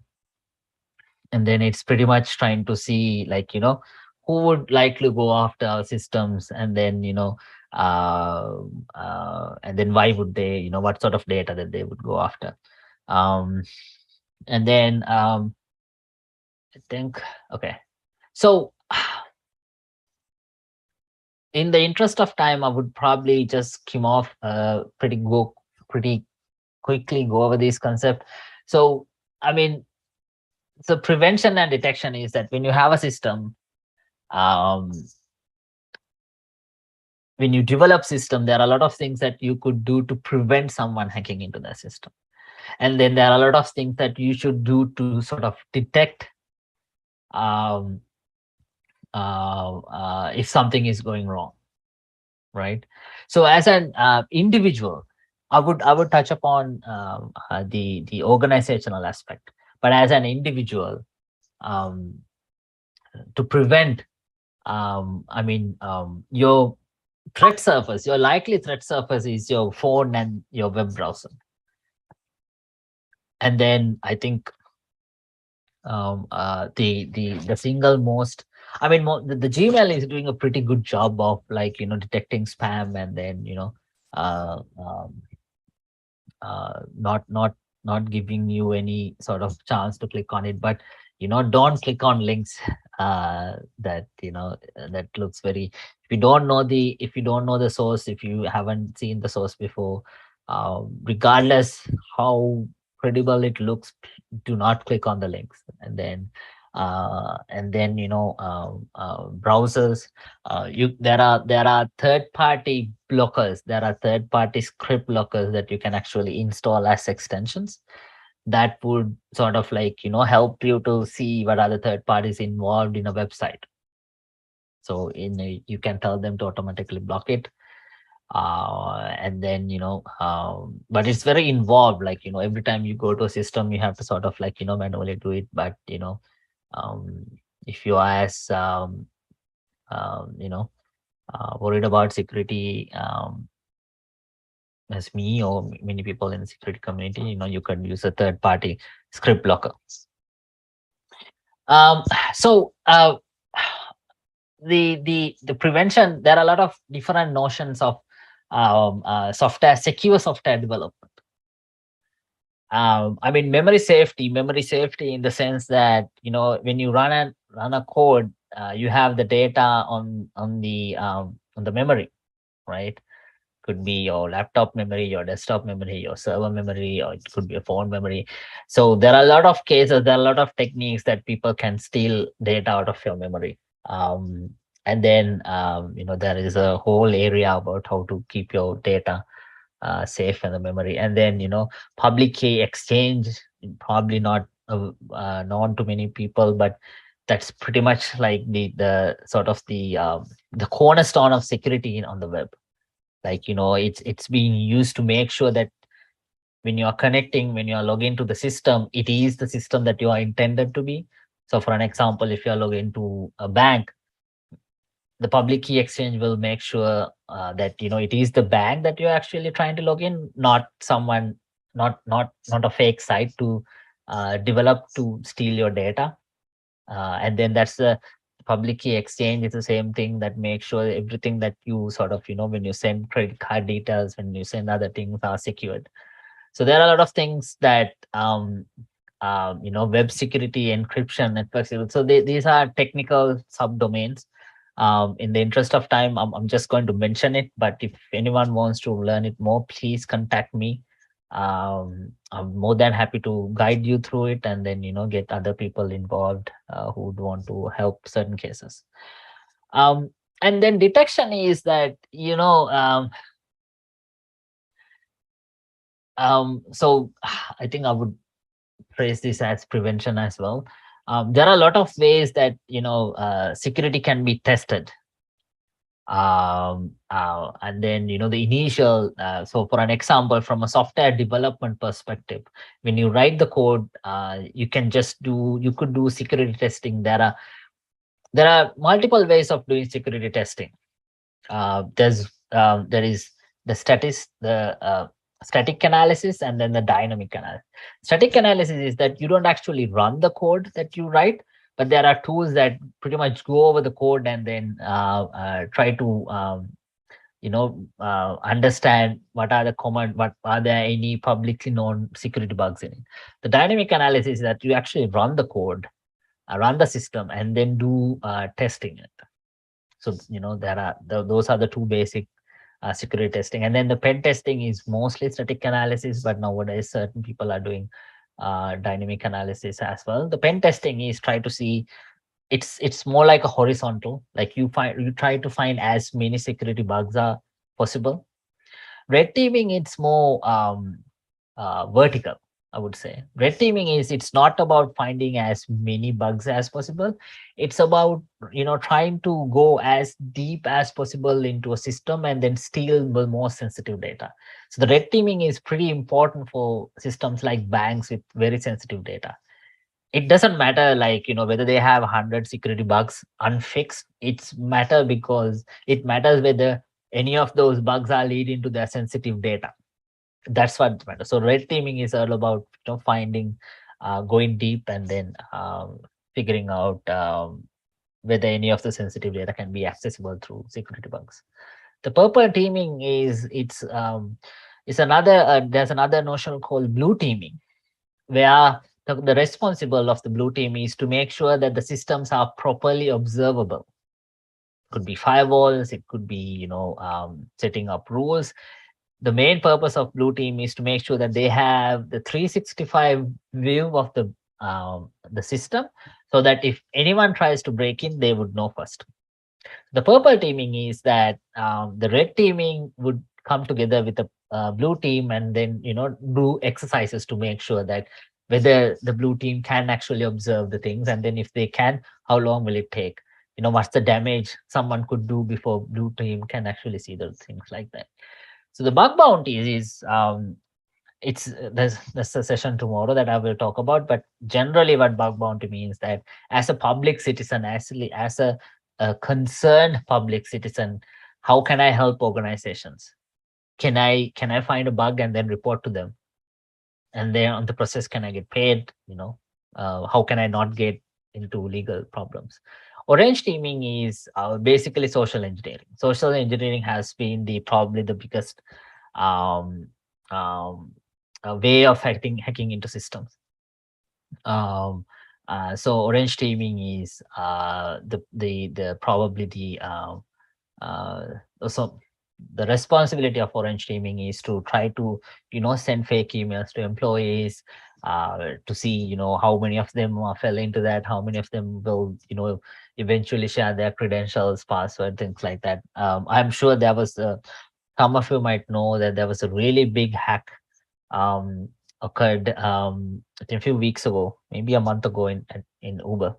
and then it's pretty much trying to see, like, who would likely go after our systems, and then uh, and then why would they, what sort of data that they would go after. um and then I think, okay, so in the interest of time, I would probably just skim off, pretty quickly go over this concept. So I mean, so prevention and detection is that when you have a system, um, when you develop system, there are a lot of things that you could do to prevent someone hacking into the system. And then there are a lot of things that you should do to sort of detect, um, if something is going wrong, right? So as an individual, I would touch upon the organizational aspect, but as an individual, um, to prevent, your threat surface, your likely threat surface is your phone and your web browser. And then I think, the single most, the Gmail is doing a pretty good job of, like, detecting spam, and then uh, um, not giving you any sort of chance to click on it. But don't click on links that that looks very, if you don't know the source, if you haven't seen the source before, regardless how credible it looks, do not click on the links. And then browsers, there are third party blockers, there are third party script blockers that you can actually install as extensions, that would sort of, like, help you to see what are the third parties involved in a website. So you can tell them to automatically block it. And then but it's very involved, like, every time you go to a system, you have to sort of, like, manually do it. But um, if you are as um, you know worried about security, as me or many people in the security community, you can use a third party script blocker. um so the prevention, there are a lot of different notions of secure software development. Memory safety in the sense that, when you run a code, you have the data on the memory, right? Could be your laptop memory, your desktop memory, your server memory, or it could be a phone memory. So there are a lot of cases, there are a lot of techniques that people can steal data out of your memory. And then there is a whole area about how to keep your data safe in the memory. And then public key exchange, probably not known to many people, but that's pretty much like the sort of the cornerstone of security on the web. Like, it's being used to make sure that when you are connecting, when you are logging to the system, it is the system that you are intended to be. So for an example, if you are logging to a bank, the public key exchange will make sure that it is the bank that you're actually trying to log in, not someone, not a fake site to develop to steal your data. And then that's the public key exchange is the same thing that makes sure everything that you sort of, when you send credit card details, when you send other things, are secured. So there are a lot of things that web security, encryption, network security. So these are technical subdomains. In the interest of time, I'm just going to mention it, but if anyone wants to learn it more, please contact me. I'm more than happy to guide you through it, and then get other people involved who would want to help certain cases. And then detection is that so I think I would phrase this as prevention as well. There are a lot of ways that security can be tested. And then the initial, so for an example, from a software development perspective, when you write the code, you could do security testing. There are multiple ways of doing security testing. There is the static analysis, and then the dynamic analysis. Static analysis is that you don't actually run the code that you write, but there are tools that pretty much go over the code and then try to understand what are the what are there any publicly known security bugs in it. The dynamic analysis is that you actually run the code, run the system, and then do testing it. So those are the two basic security testing. And then the pen testing is mostly static analysis, but nowadays certain people are doing dynamic analysis as well. The pen testing is try to see, it's more like a horizontal, like you try to find as many security bugs are possible. Red teaming, it's more vertical, I would say. Red teaming is, it's not about finding as many bugs as possible. It's about trying to go as deep as possible into a system and then steal the most sensitive data. So the red teaming is pretty important for systems like banks with very sensitive data. It doesn't matter, like whether they have 100 security bugs unfixed. It matters whether any of those bugs are leading to their sensitive data. That's what matters. So red teaming is all about finding, going deep, and then figuring out whether any of the sensitive data can be accessible through security bugs. The purple teaming is another, there's another notion called blue teaming, where the responsible of the blue team is to make sure that the systems are properly observable. It could be firewalls, it could be setting up rules. The main purpose of blue team is to make sure that they have the 365 view of the system, so that if anyone tries to break in, they would know first. The purple teaming is that the red teaming would come together with the blue team, and then do exercises to make sure that whether the blue team can actually observe the things, and then if they can, how long will it take? What's the damage someone could do before blue team can actually see those things, like that. So the bug bounties is, there's a session tomorrow that I will talk about, but generally what bug bounty means, that as a public citizen, actually as a concerned public citizen, how can I help organizations? Can I find a bug and then report to them? And then on the process, can I get paid? How can I not get into legal problems? Orange teaming is basically social engineering. Social engineering has been probably the biggest um, um, way of hacking into systems. So orange teaming is the probably so the responsibility of orange teaming is to try to send fake emails to employees, to see how many of them fell into that, how many of them will eventually share their credentials, password, things like that. I'm sure there was some of you might know that there was a really big hack um, occurred I think a few weeks ago, maybe a month ago in Uber.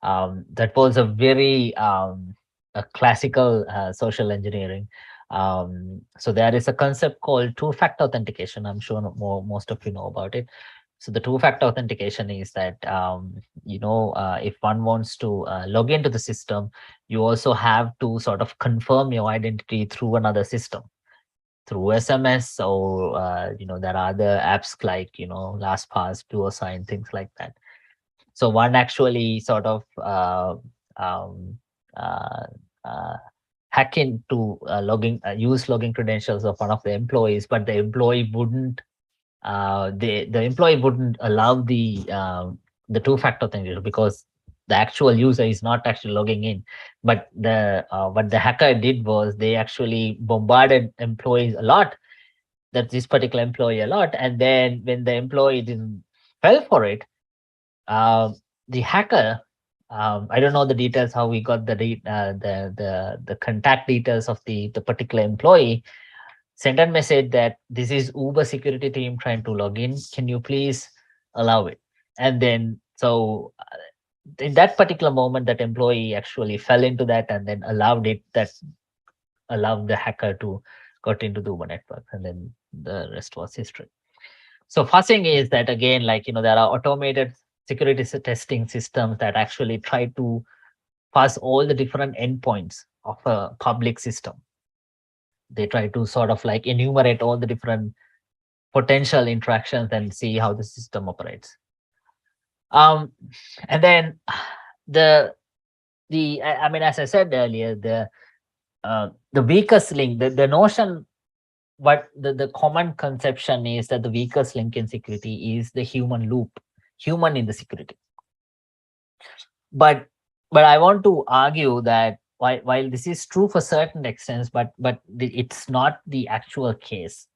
That was a very a classical social engineering. So there is a concept called two-factor authentication. I'm sure most of you know about it. So the two-factor authentication is that if one wants to log into the system, you also have to sort of confirm your identity through another system, through SMS, or there are other apps like LastPass, DuoSign, things like that. So one actually sort of um, uh, uh, hack into use login credentials of one of the employees, but the employee wouldn't the employee wouldn't allow the two-factor authentication, because the actual user is not actually logging in. But what the hacker did was they actually bombarded employees a lot, that this particular employee a lot, and then when the employee didn't fell for it, uh, the hacker, I don't know the details how we got the contact details of the particular employee, sent a message that this is Uber security team trying to log in. Can you please allow it? And then so in that particular moment, that employee actually fell into that and then allowed it. That allowed the hacker to got into the Uber network, and then the rest was history. So fuzzing is that, again, like, there are automated security testing systems that actually try to fuzz all the different endpoints of a public system. They try to sort of like enumerate all the different potential interactions and see how the system operates. And then the I mean, as I said earlier, the weakest link, the notion, what the common conception is that the weakest link in security is the human loop, human in the security. But I want to argue that while this is true for certain extents, but it's not the actual case.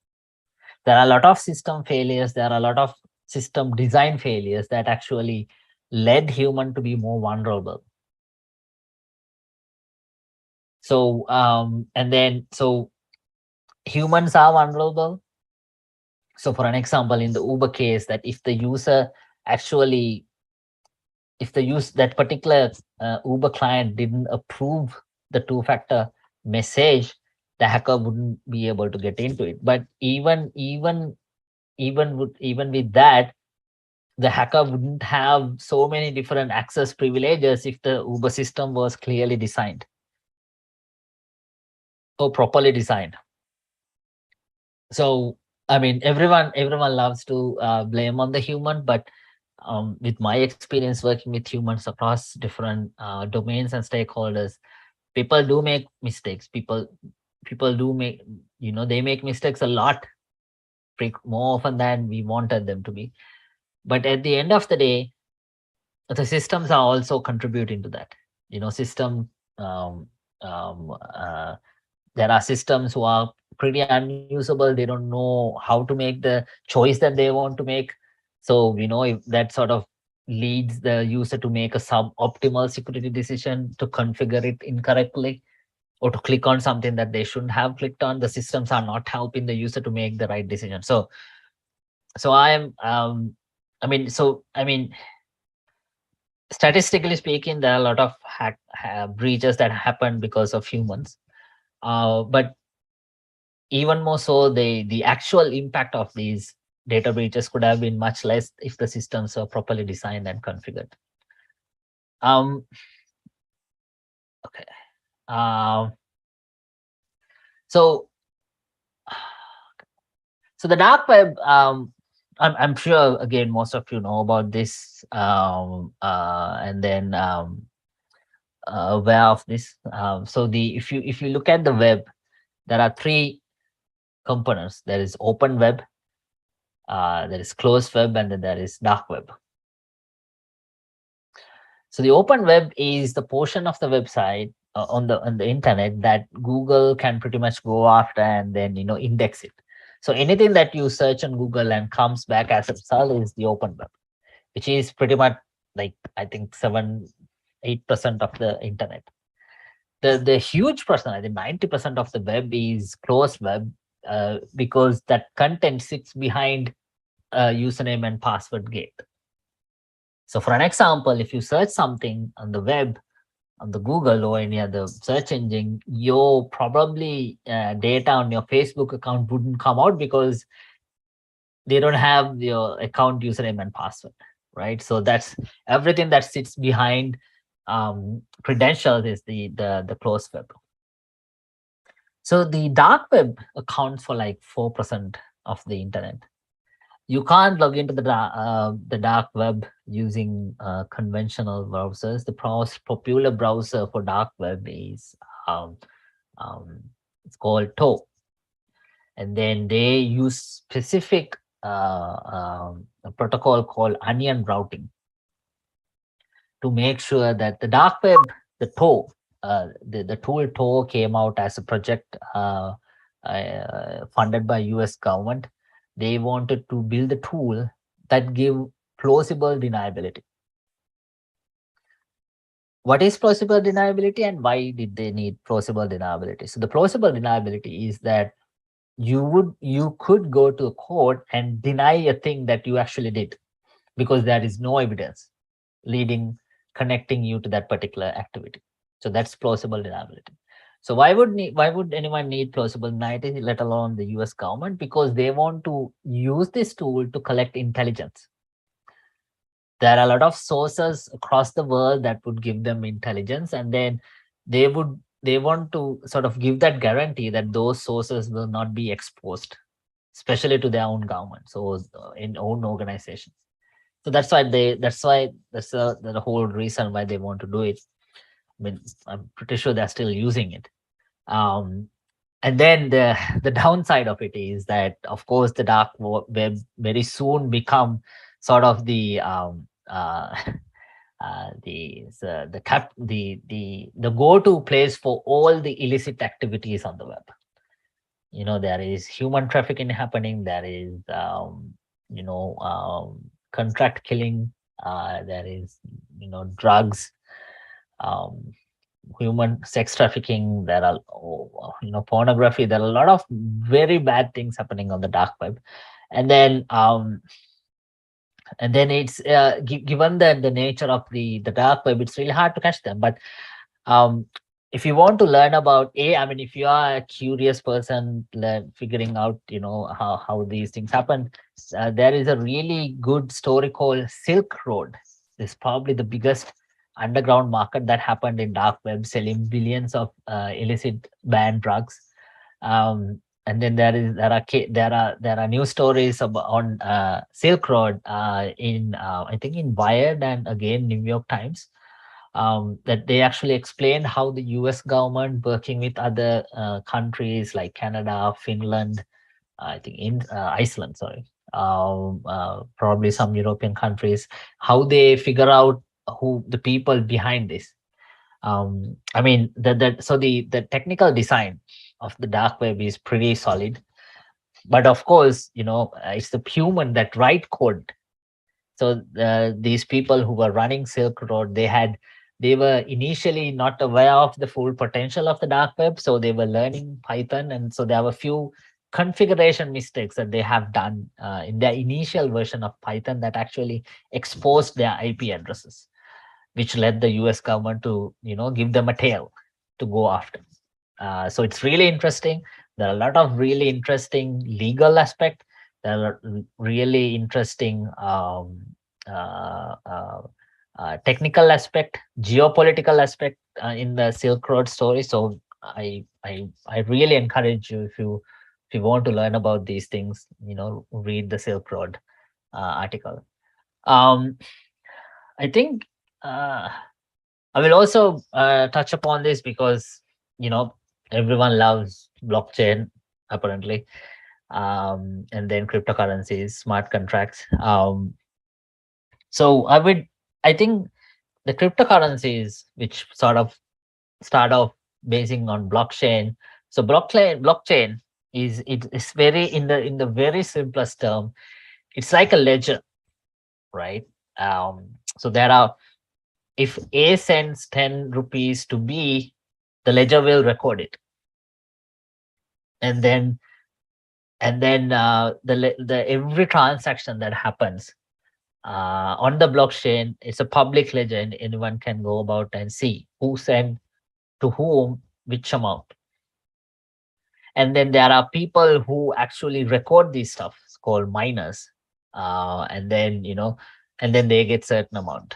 There are a lot of system failures. There are a lot of system design failures that actually led human to be more vulnerable. So so humans are vulnerable. So for an example, in the Uber case, that if the user actually, if that particular Uber client didn't approve the two-factor message, the hacker wouldn't be able to get into it. But even with that, the hacker wouldn't have so many different access privileges if the Uber system was clearly designed or properly designed. So I mean, everyone loves to blame on the human, but with my experience working with humans across different domains and stakeholders, people do make mistakes. People do make, they make mistakes a lot, more often than we wanted them to be. But at the end of the day, the systems are also contributing to that. System there are systems who are pretty unusable. They don't know how to make the choice that they want to make. So, if that sort of leads the user to make a suboptimal security decision, to configure it incorrectly, or to click on something that they shouldn't have clicked on, the systems are not helping the user to make the right decision. So statistically speaking, there are a lot of breaches that happen because of humans. But even more so, the actual impact of these data breaches could have been much less if the systems are properly designed and configured. Okay. So the dark web, I'm sure, again, most of you know about this, and then aware of this. So if you look at the web, there are three components. There is open web, there is closed web, and then there is dark web. So the open web is the portion of the website on the internet that Google can pretty much go after and then index it. So anything that you search on Google and comes back as a result is the open web, which is pretty much like, I think, 7-8% of the internet. The huge percent, I think 90% of the web is closed web, because that content sits behind a username and password gate. So for an example, if you search something on the web, on the Google or any other search engine, your probably data on your Facebook account wouldn't come out because they don't have your account username and password, right? So that's everything that sits behind credentials is the closed web. So the dark web accounts for like 4% of the internet. You can't log into the dark web using conventional browsers. The popular browser for dark web is it's called Tor, and then they use specific a protocol called onion routing to make sure that the dark web, the Tor, the tool Tor came out as a project funded by US government. They wanted to build a tool that give plausible deniability. What is plausible deniability and why did they need plausible deniability? So the plausible deniability is that you could go to a court and deny a thing that you actually did because there is no evidence connecting you to that particular activity. So that's plausible deniability. So why would anyone need plausible deniability, let alone the US government? Because they want to use this tool to collect intelligence. There are a lot of sources across the world that would give them intelligence, and then they want to sort of give that guarantee that those sources will not be exposed, especially to their own government, so in own organizations. So that's the whole reason why they want to do it. I mean, I'm pretty sure they're still using it. Um, and then the downside of it is that, of course, the dark web very soon become sort of the go-to place for all the illicit activities on the web. There is human trafficking happening. There is contract killing. There is drugs, um, human sex trafficking. There are pornography. There are a lot of very bad things happening on the dark web, and then it's given that the nature of the dark web, it's really hard to catch them. But um, if you want to learn about I mean, if you are a curious person, figuring out how these things happen, there is a really good story called Silk Road. It's probably the biggest underground market that happened in dark web, selling billions of illicit banned drugs. And then there are news stories on Silk Road in I think in Wired and again New York Times, that they actually explained how the US government, working with other countries like Canada, Finland, I think in Iceland, sorry, probably some European countries, how they figure out who the people behind this. I mean, the technical design of the dark web is pretty solid, but of course, it's the human that write code. So these people who were running Silk Road, they were initially not aware of the full potential of the dark web, so they were learning Python, and so there were a few configuration mistakes that they have done in their initial version of Python that actually exposed their IP addresses, which led the US government to give them a tail to go after. So it's really interesting. There are a lot of really interesting legal aspect. There are really interesting technical aspect, geopolitical aspect in the Silk Road story. So I really encourage you, if you want to learn about these things, read the Silk Road article. I think I will also touch upon this because everyone loves blockchain apparently, and then cryptocurrencies, smart contracts. So I think the cryptocurrencies, which sort of start off basing on blockchain. So blockchain is very, in the very simplest term, it's like a ledger, right? So there are, if A sends 10 rupees to B, the ledger will record it. And then the every transaction that happens on the blockchain, it's a public ledger, and anyone can go about and see who sent to whom which amount. And then there are people who actually record these stuff, it's called miners, and then they get certain amount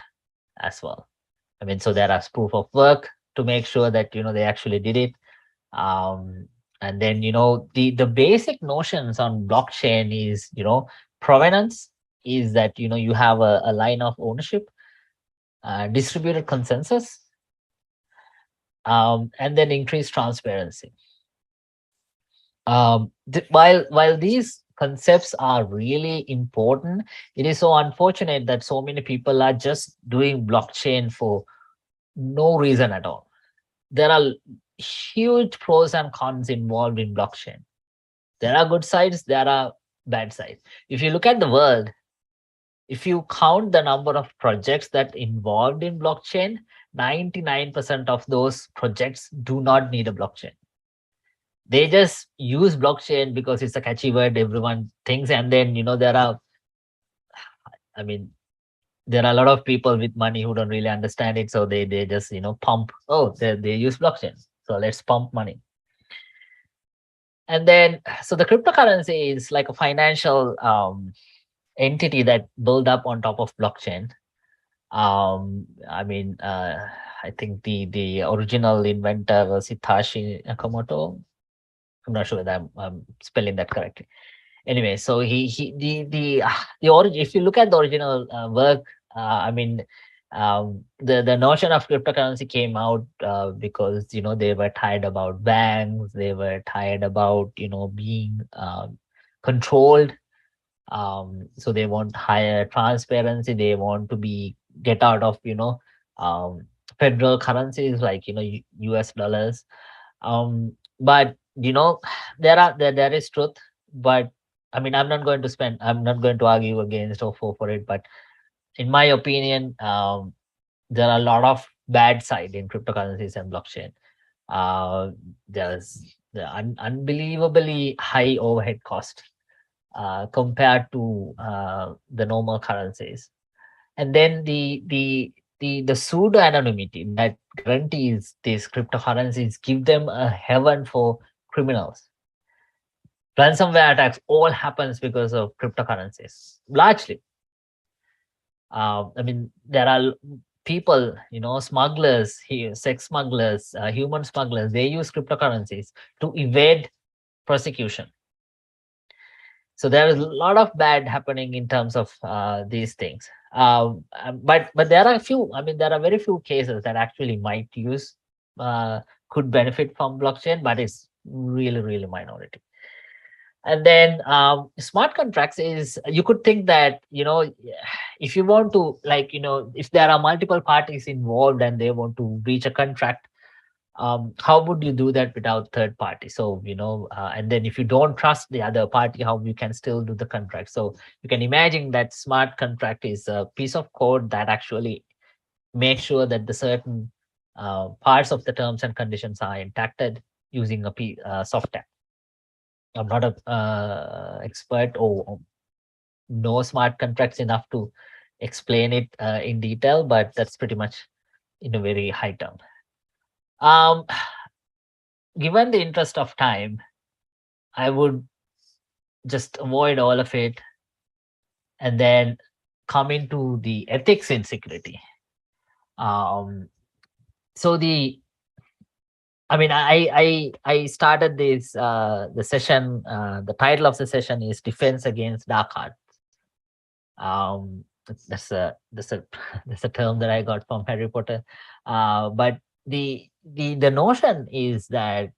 as well. I mean, so there are proof of work to make sure that they actually did it. And then the basic notions on blockchain is provenance, is that you have a line of ownership, distributed consensus, and then increased transparency. While these concepts are really important, it is so unfortunate that so many people are just doing blockchain for no reason at all. There are huge pros and cons involved in blockchain. There are good sides, there are bad sides. If you look at the world, if you count the number of projects that involved in blockchain, 99% of those projects do not need a blockchain. They just use blockchain because it's a catchy word, everyone thinks, and then there are a lot of people with money who don't really understand it, so they just pump, oh, they use blockchain. So let's pump money. And then, so the cryptocurrency is like a financial entity that built up on top of blockchain. I mean, I think the original inventor was Hitachi Nakamoto. I'm not sure whether I'm spelling that correctly. Anyway, so he the origin. If you look at the original work, I mean, the notion of cryptocurrency came out because they were tired about banks. They were tired about being controlled. So they want higher transparency. They want to be get out of um, federal currencies like US dollars. But there is truth, but I mean, I'm not going to argue against or for it, but in my opinion, there are a lot of bad side in cryptocurrencies and blockchain. There's the unbelievably high overhead cost compared to the normal currencies, and then the pseudo anonymity that guarantees these cryptocurrencies give them a heaven for criminals. Ransomware attacks all happens because of cryptocurrencies, largely. I mean, there are people, smugglers, sex smugglers, human smugglers. They use cryptocurrencies to evade prosecution. So there is a lot of bad happening in terms of these things. But there are a few. I mean, there are very few cases that actually might use could benefit from blockchain, but it's really really minority. And then smart contracts is, you could think that if you want to, like, if there are multiple parties involved and they want to reach a contract, how would you do that without third party? So and then if you don't trust the other party, how you can still do the contract? So you can imagine that smart contract is a piece of code that actually makes sure that the certain parts of the terms and conditions are intacted using a software. I'm not a expert or know smart contracts enough to explain it in detail, but that's pretty much in a very high term. Given the interest of time, I would just avoid all of it and then come into the ethics in security. So I mean, I started this the session. The title of the session is "Defense Against Dark Arts." That's a that's a term that I got from Harry Potter. But the notion is that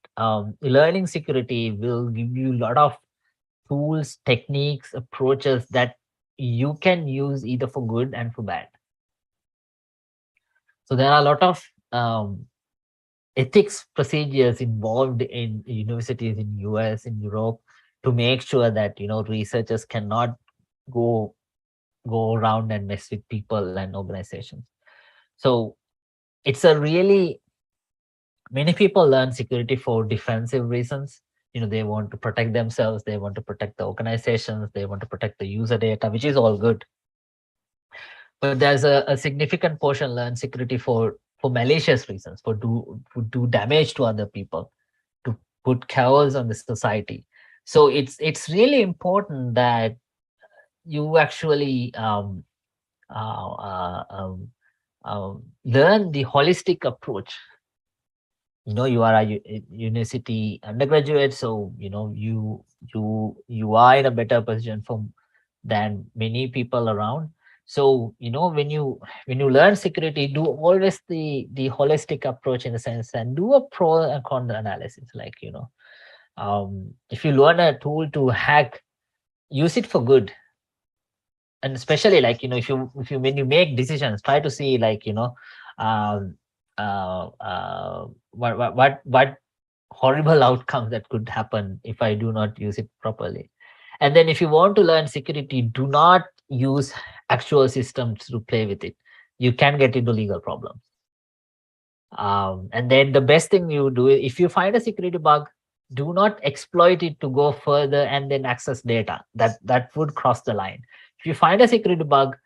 learning security will give you a lot of tools, techniques, approaches that you can use either for good and for bad. So there are a lot of ethics procedures involved in universities in US, in Europe, to make sure that researchers cannot go around and mess with people and organizations. So it's a really, many people learn security for defensive reasons. They want to protect themselves, they want to protect the organizations, they want to protect the user data, which is all good. But there's a significant portion learn security for malicious reasons, for do damage to other people, to put chaos on the society. So it's really important that you actually learn the holistic approach. You are a university undergraduate, so you are in a better position than many people around. So when you learn security, do always the holistic approach, in a sense, and do a pro and con analysis. Like if you learn a tool to hack, use it for good. And especially, like if you when you make decisions, try to see, like um, what horrible outcomes that could happen if I do not use it properly. And then if you want to learn security, do not use actual systems to play with it. You can get into legal problems. And then the best thing you do, if you find a security bug, do not exploit it to go further and then access data. That would cross the line. If you find a security bug,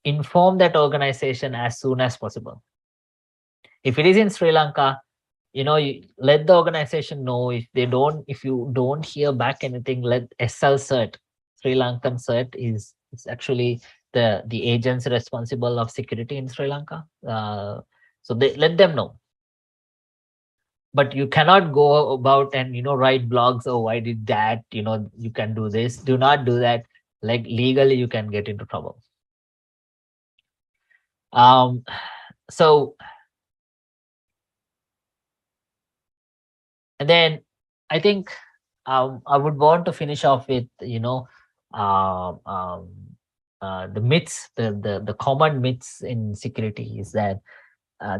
inform that organization as soon as possible. If it is in Sri Lanka, you let the organization know. If you don't hear back anything, let SL cert, Sri Lankan cert, is actually the agents responsible of security in Sri Lanka. So they let them know. But you cannot go about and write blogs. Oh, I did that. You can do this. Do not do that. Like legally, you can get into trouble. So and then I think I would want to finish off with um, um, the myths, the common myths in security is that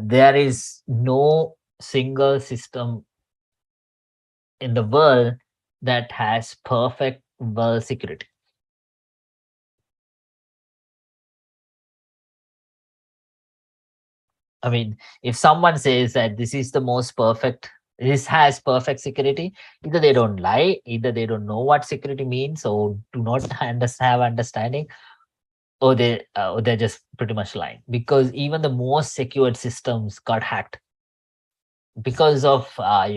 there is no single system in the world that has perfect world security. I mean, if someone says that this is the most perfect, this has perfect security, either they don't lie, either they don't know what security means, or do not have understanding, or they're just pretty much lying. Because even the most secured systems got hacked because of sort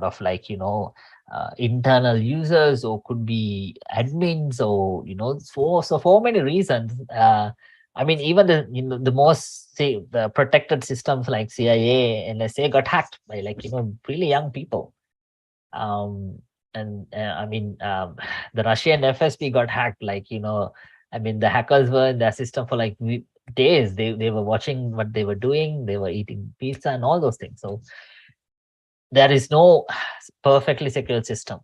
of like internal users, or could be admins, or for many reasons. I mean, even the most, say, the protected systems like CIA, NSA got hacked by really young people. um and I mean, the Russian FSB got hacked. I mean, the hackers were in their system for days. They were watching what they were doing. They were eating pizza and all those things. So there is no perfectly secure system.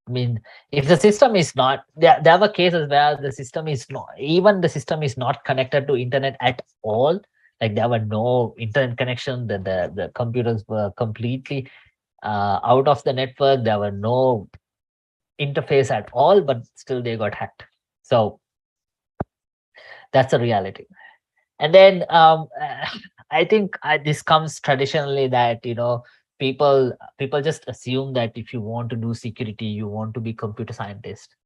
I mean, if the system is not, there were cases where the system is not connected to internet at all. Like there were no internet connection. The computers were completely out of the network. There were no interface at all, but still they got hacked. So that's a reality. And then I think this comes traditionally that people just assume that if you want to do security, you want to be computer scientist.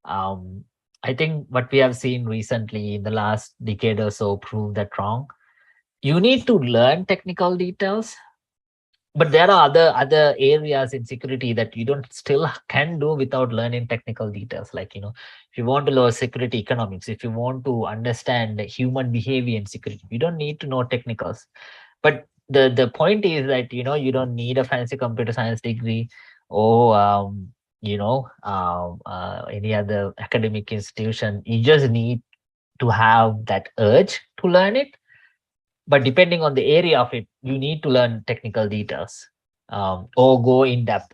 um, I think what we have seen recently in the last decade or so prove that wrong. You need to learn technical details, but there are other areas in security that you don't still can do without learning technical details. If you want to learn security economics, if you want to understand human behavior in security, you don't need to know technicals. But the point is that you don't need a fancy computer science degree, or any other academic institution. You just need to have that urge to learn it. But depending on the area of it, you need to learn technical details, or go in depth.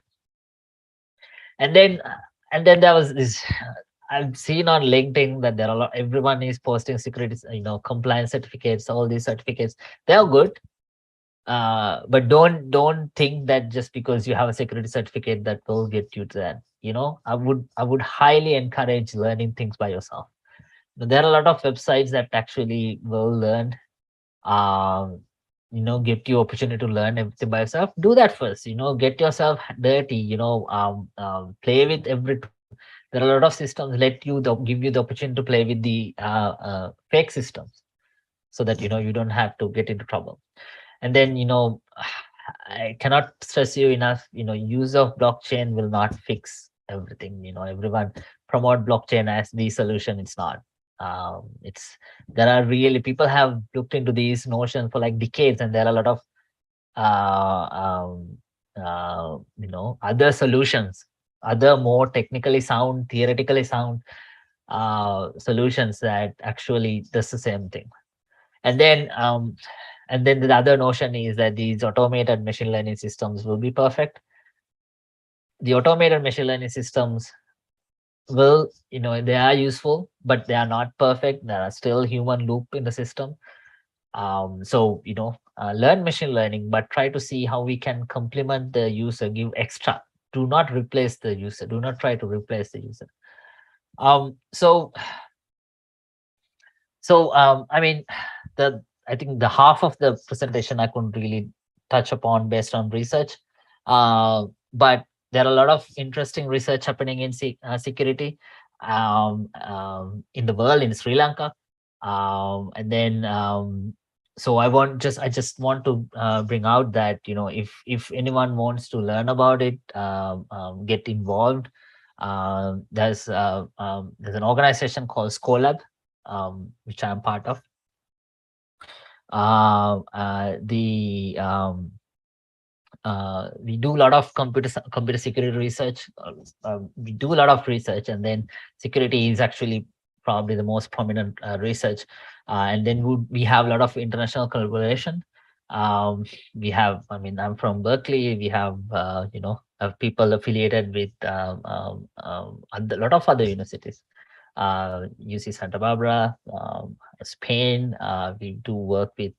And then and then there was this, I've seen on LinkedIn that there are everyone is posting security, compliance certificates, all these certificates. They're good, but don't think that just because you have a security certificate that will get you to that. I would highly encourage learning things by yourself. There are a lot of websites that actually will learn, um get you opportunity to learn everything by yourself. Do that first. Get yourself dirty. Play with every tool. There are a lot of systems give you the opportunity to play with the fake systems, so that you don't have to get into trouble. And then I cannot stress you enough. Use of blockchain will not fix everything. Everyone promote blockchain as the solution. It's not. It's There are really, people have looked into these notions for like decades, and there are a lot of uh, um, other solutions, other more technically sound, theoretically sound solutions that actually does the same thing. And then um, and then the other notion is that these automated machine learning systems will be perfect. The automated machine learning systems will, they are useful, but they are not perfect. There are still human loop in the system. So, learn machine learning, but try to see how we can complement the user, give extra. Do not replace the user. Do not try to replace the user. So I mean, I think the half of the presentation I couldn't really touch upon based on research, but there are a lot of interesting research happening in security, in the world, in Sri Lanka, and then so I just want to bring out that, if anyone wants to learn about it, get involved. There's an organization called Scolab, which I'm part of. The We do a lot of computer security research. We do a lot of research, and then security is actually probably the most prominent research. And then we have a lot of international collaboration. We have, I mean, I'm from Berkeley. We have, have people affiliated with a lot of other universities. UC Santa Barbara, Spain. We do work with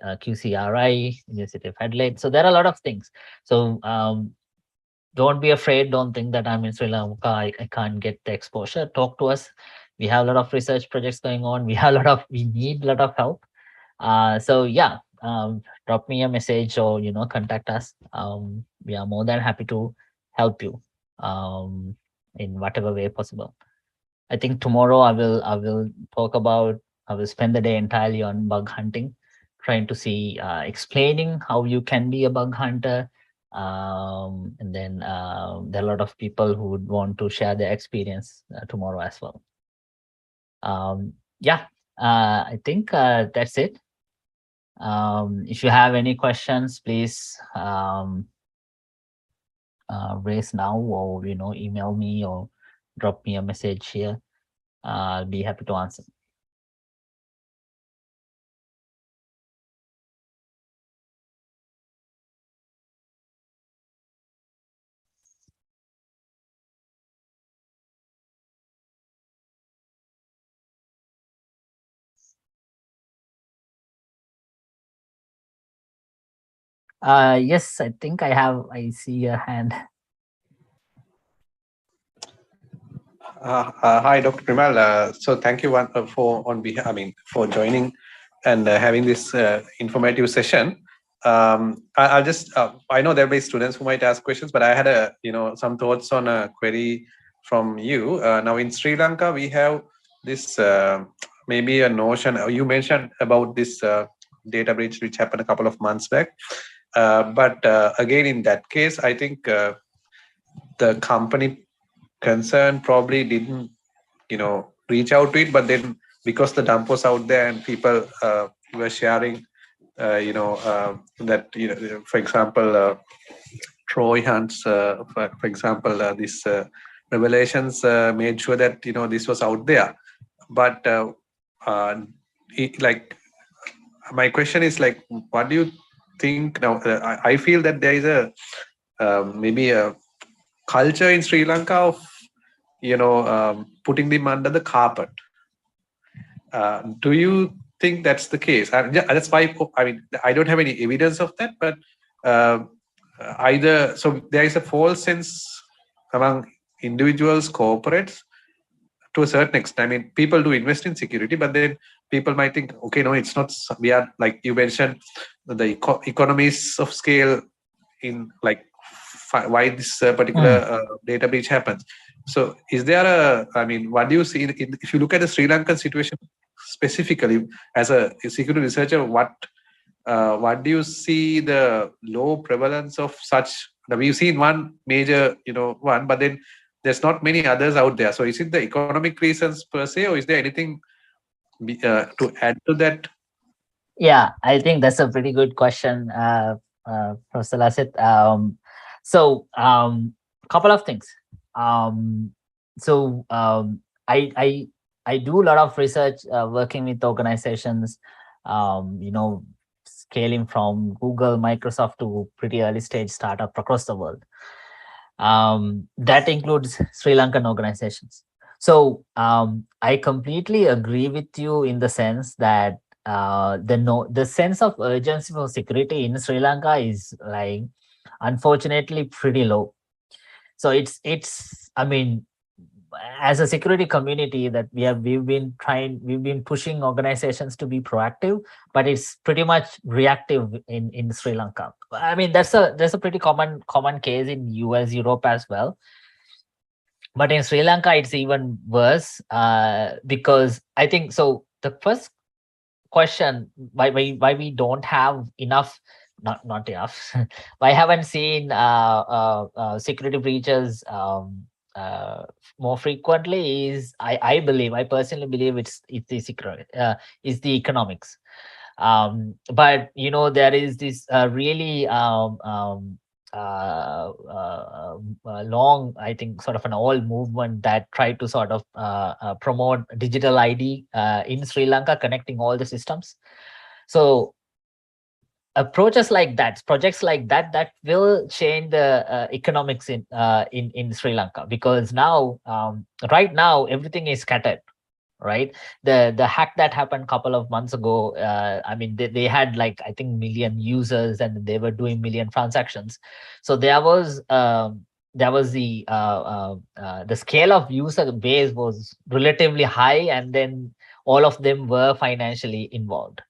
QCRI, University of Adelaide. So there are a lot of things. So don't be afraid. Don't think that I'm in Sri Lanka, I can't get the exposure. Talk to us. We have a lot of research projects going on. We need a lot of help. So yeah, drop me a message or contact us. We are more than happy to help you in whatever way possible. I think tomorrow I will spend the day entirely on bug hunting, trying to see, explaining how you can be a bug hunter. And then there are a lot of people who would want to share their experience tomorrow as well. Yeah, I think that's it. If you have any questions, please raise now, or email me or drop me a message here. I'll be happy to answer. Yes, I think I see a hand. Hi, Dr. Primal. So thank you for joining and having this informative session. I'll just I know there'll be students who might ask questions, but I had some thoughts on a query from you. Now in Sri Lanka, we have this maybe a notion. You mentioned about this data breach which happened a couple of months back. But again, in that case, I think the company concerned probably didn't reach out to it, but then because the dump was out there and people were sharing that for example Troy Hunt's for example this revelations made sure that this was out there. But my question is like, what do you think now? I feel that there is a maybe a culture in Sri Lanka of putting them under the carpet. Do you think that's the case? That's why I don't have any evidence of that, but either so there is a false sense among individuals, corporates, to a certain extent. I mean, people do invest in security, but then people might think, okay, no, it's not. We are, like you mentioned, the economies of scale in like why this particular data breach happens. So is there what do you see if you look at the Sri Lankan situation specifically as a security researcher, what do you see the low prevalence of such? We've seen one major, one, but then there's not many others out there. So is it the economic reasons per se, or is there anything to add to that? Yeah, I think that's a pretty good question, Professor Lassit. Couple of things. I do a lot of research working with organizations, scaling from Google, Microsoft to pretty early stage startup across the world. That includes Sri Lankan organizations. So I completely agree with you in the sense that the sense of urgency for security in Sri Lanka is like unfortunately pretty low. So it's I mean, as a security community that we've been pushing organizations to be proactive, but it's pretty much reactive in Sri Lanka. I mean, that's a pretty common case in US, Europe as well. But in Sri Lanka, it's even worse because I think so. The first question why we don't have enough, not enough, why haven't seen security breaches more frequently is I personally believe it's the security, is the economics. But there is this really long, I think, sort of an old movement that tried to sort of promote digital ID in Sri Lanka, connecting all the systems. So approaches like that, projects like that, that will change the economics in Sri Lanka, because now right now everything is scattered, right? The hack that happened a couple of months ago, I mean, they had, like, I think, million users, and they were doing million transactions. So there was the scale of user base was relatively high, and then all of them were financially involved.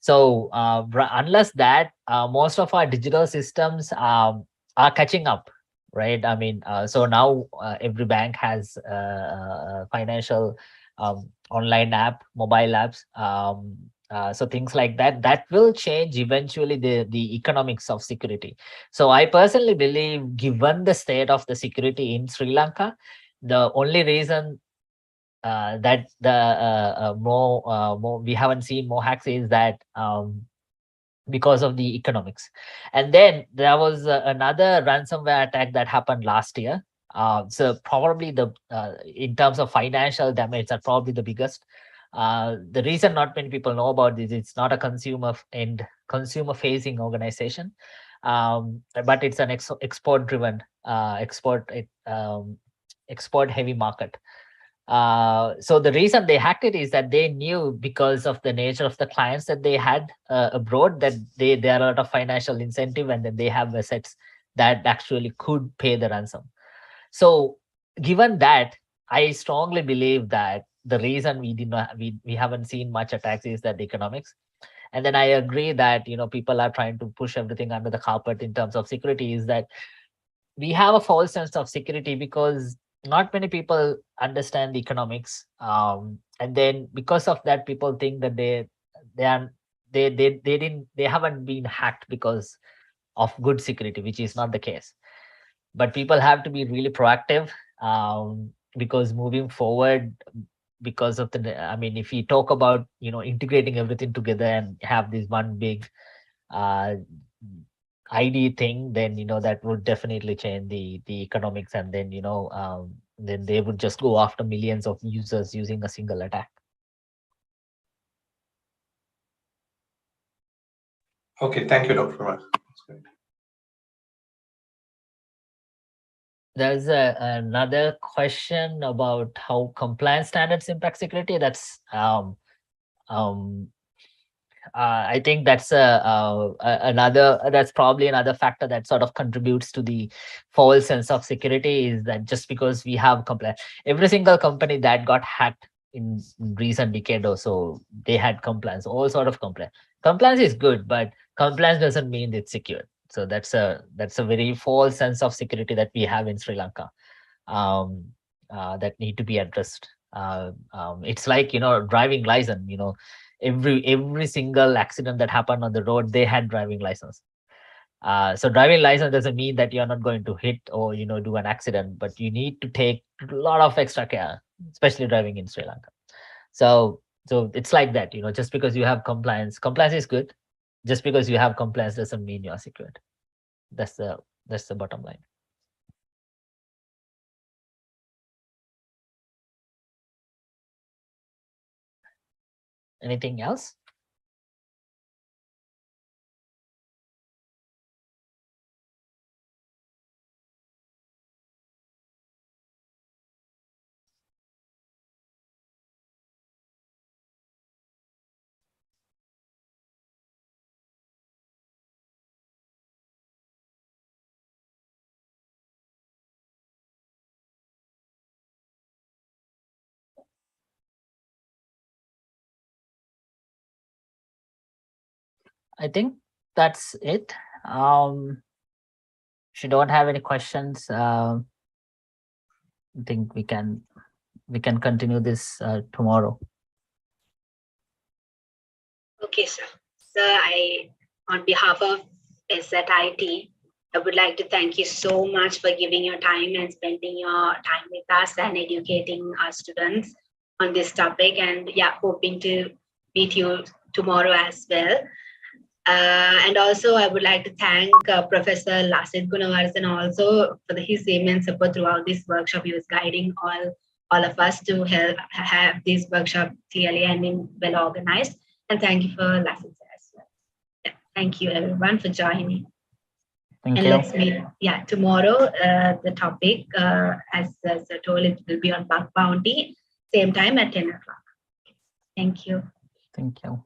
So unless that, most of our digital systems are catching up, right? I mean, so now every bank has a financial online app, mobile apps. So things like that, that will change eventually the economics of security. So I personally believe, given the state of the security in Sri Lanka, the only reason that the more we haven't seen more hacks is that because of the economics. And then there was another ransomware attack that happened last year. So probably the in terms of financial damage, that's probably the biggest. The reason not many people know about this, it's not a consumer facing organization, but it's an export driven export heavy market. So the reason they hacked it is that they knew, because of the nature of the clients that they had abroad, that there are a lot of financial incentive, and then they have assets that actually could pay the ransom. So given that, I strongly believe that the reason we haven't seen much attacks is that the economics. And then I agree that people are trying to push everything under the carpet in terms of security, is that we have a false sense of security because not many people understand the economics, and then because of that, people think that they are they haven't been hacked because of good security, which is not the case. But people have to be really proactive, because moving forward, because of I mean, if we talk about integrating everything together and have this one big uh, ID thing, then that would definitely change the economics, and then then they would just go after millions of users using a single attack. Okay, thank you, Dr. Kumar. That's great. There's another question about how compliance standards impact security. That's I think that's that's probably another factor that sort of contributes to the false sense of security, is that just because we have compliance, every single company that got hacked in recent decade or so, they had compliance, all sort of compliance. Compliance is good, but compliance doesn't mean it's secure. So that's a very false sense of security that we have in Sri Lanka, um, that need to be addressed. It's like driving license. Every single accident that happened on the road, they had driving license. So driving license doesn't mean that you're not going to hit or do an accident, but you need to take a lot of extra care, especially driving in Sri Lanka. So it's like that. Just because you have compliance is good. Just because you have compliance doesn't mean you are secured. That's the bottom line. Anything else? I think that's it. If you don't have any questions, I think we can continue this tomorrow. Okay, sir. Sir, on behalf of SZIT, I would like to thank you so much for giving your time and spending your time with us and educating our students on this topic. And yeah, hoping to meet you tomorrow as well. And also, I would like to thank Professor Lasit Gunavarsan also for his immense support throughout this workshop. He was guiding all of us to help have this workshop clearly and well organized. And thank you for Lasit as well. Yeah, thank you everyone for joining. Thank and you. let's meet, tomorrow, the topic, as I told, it will be on bug bounty, same time at 10 o'clock. Thank you. Thank you.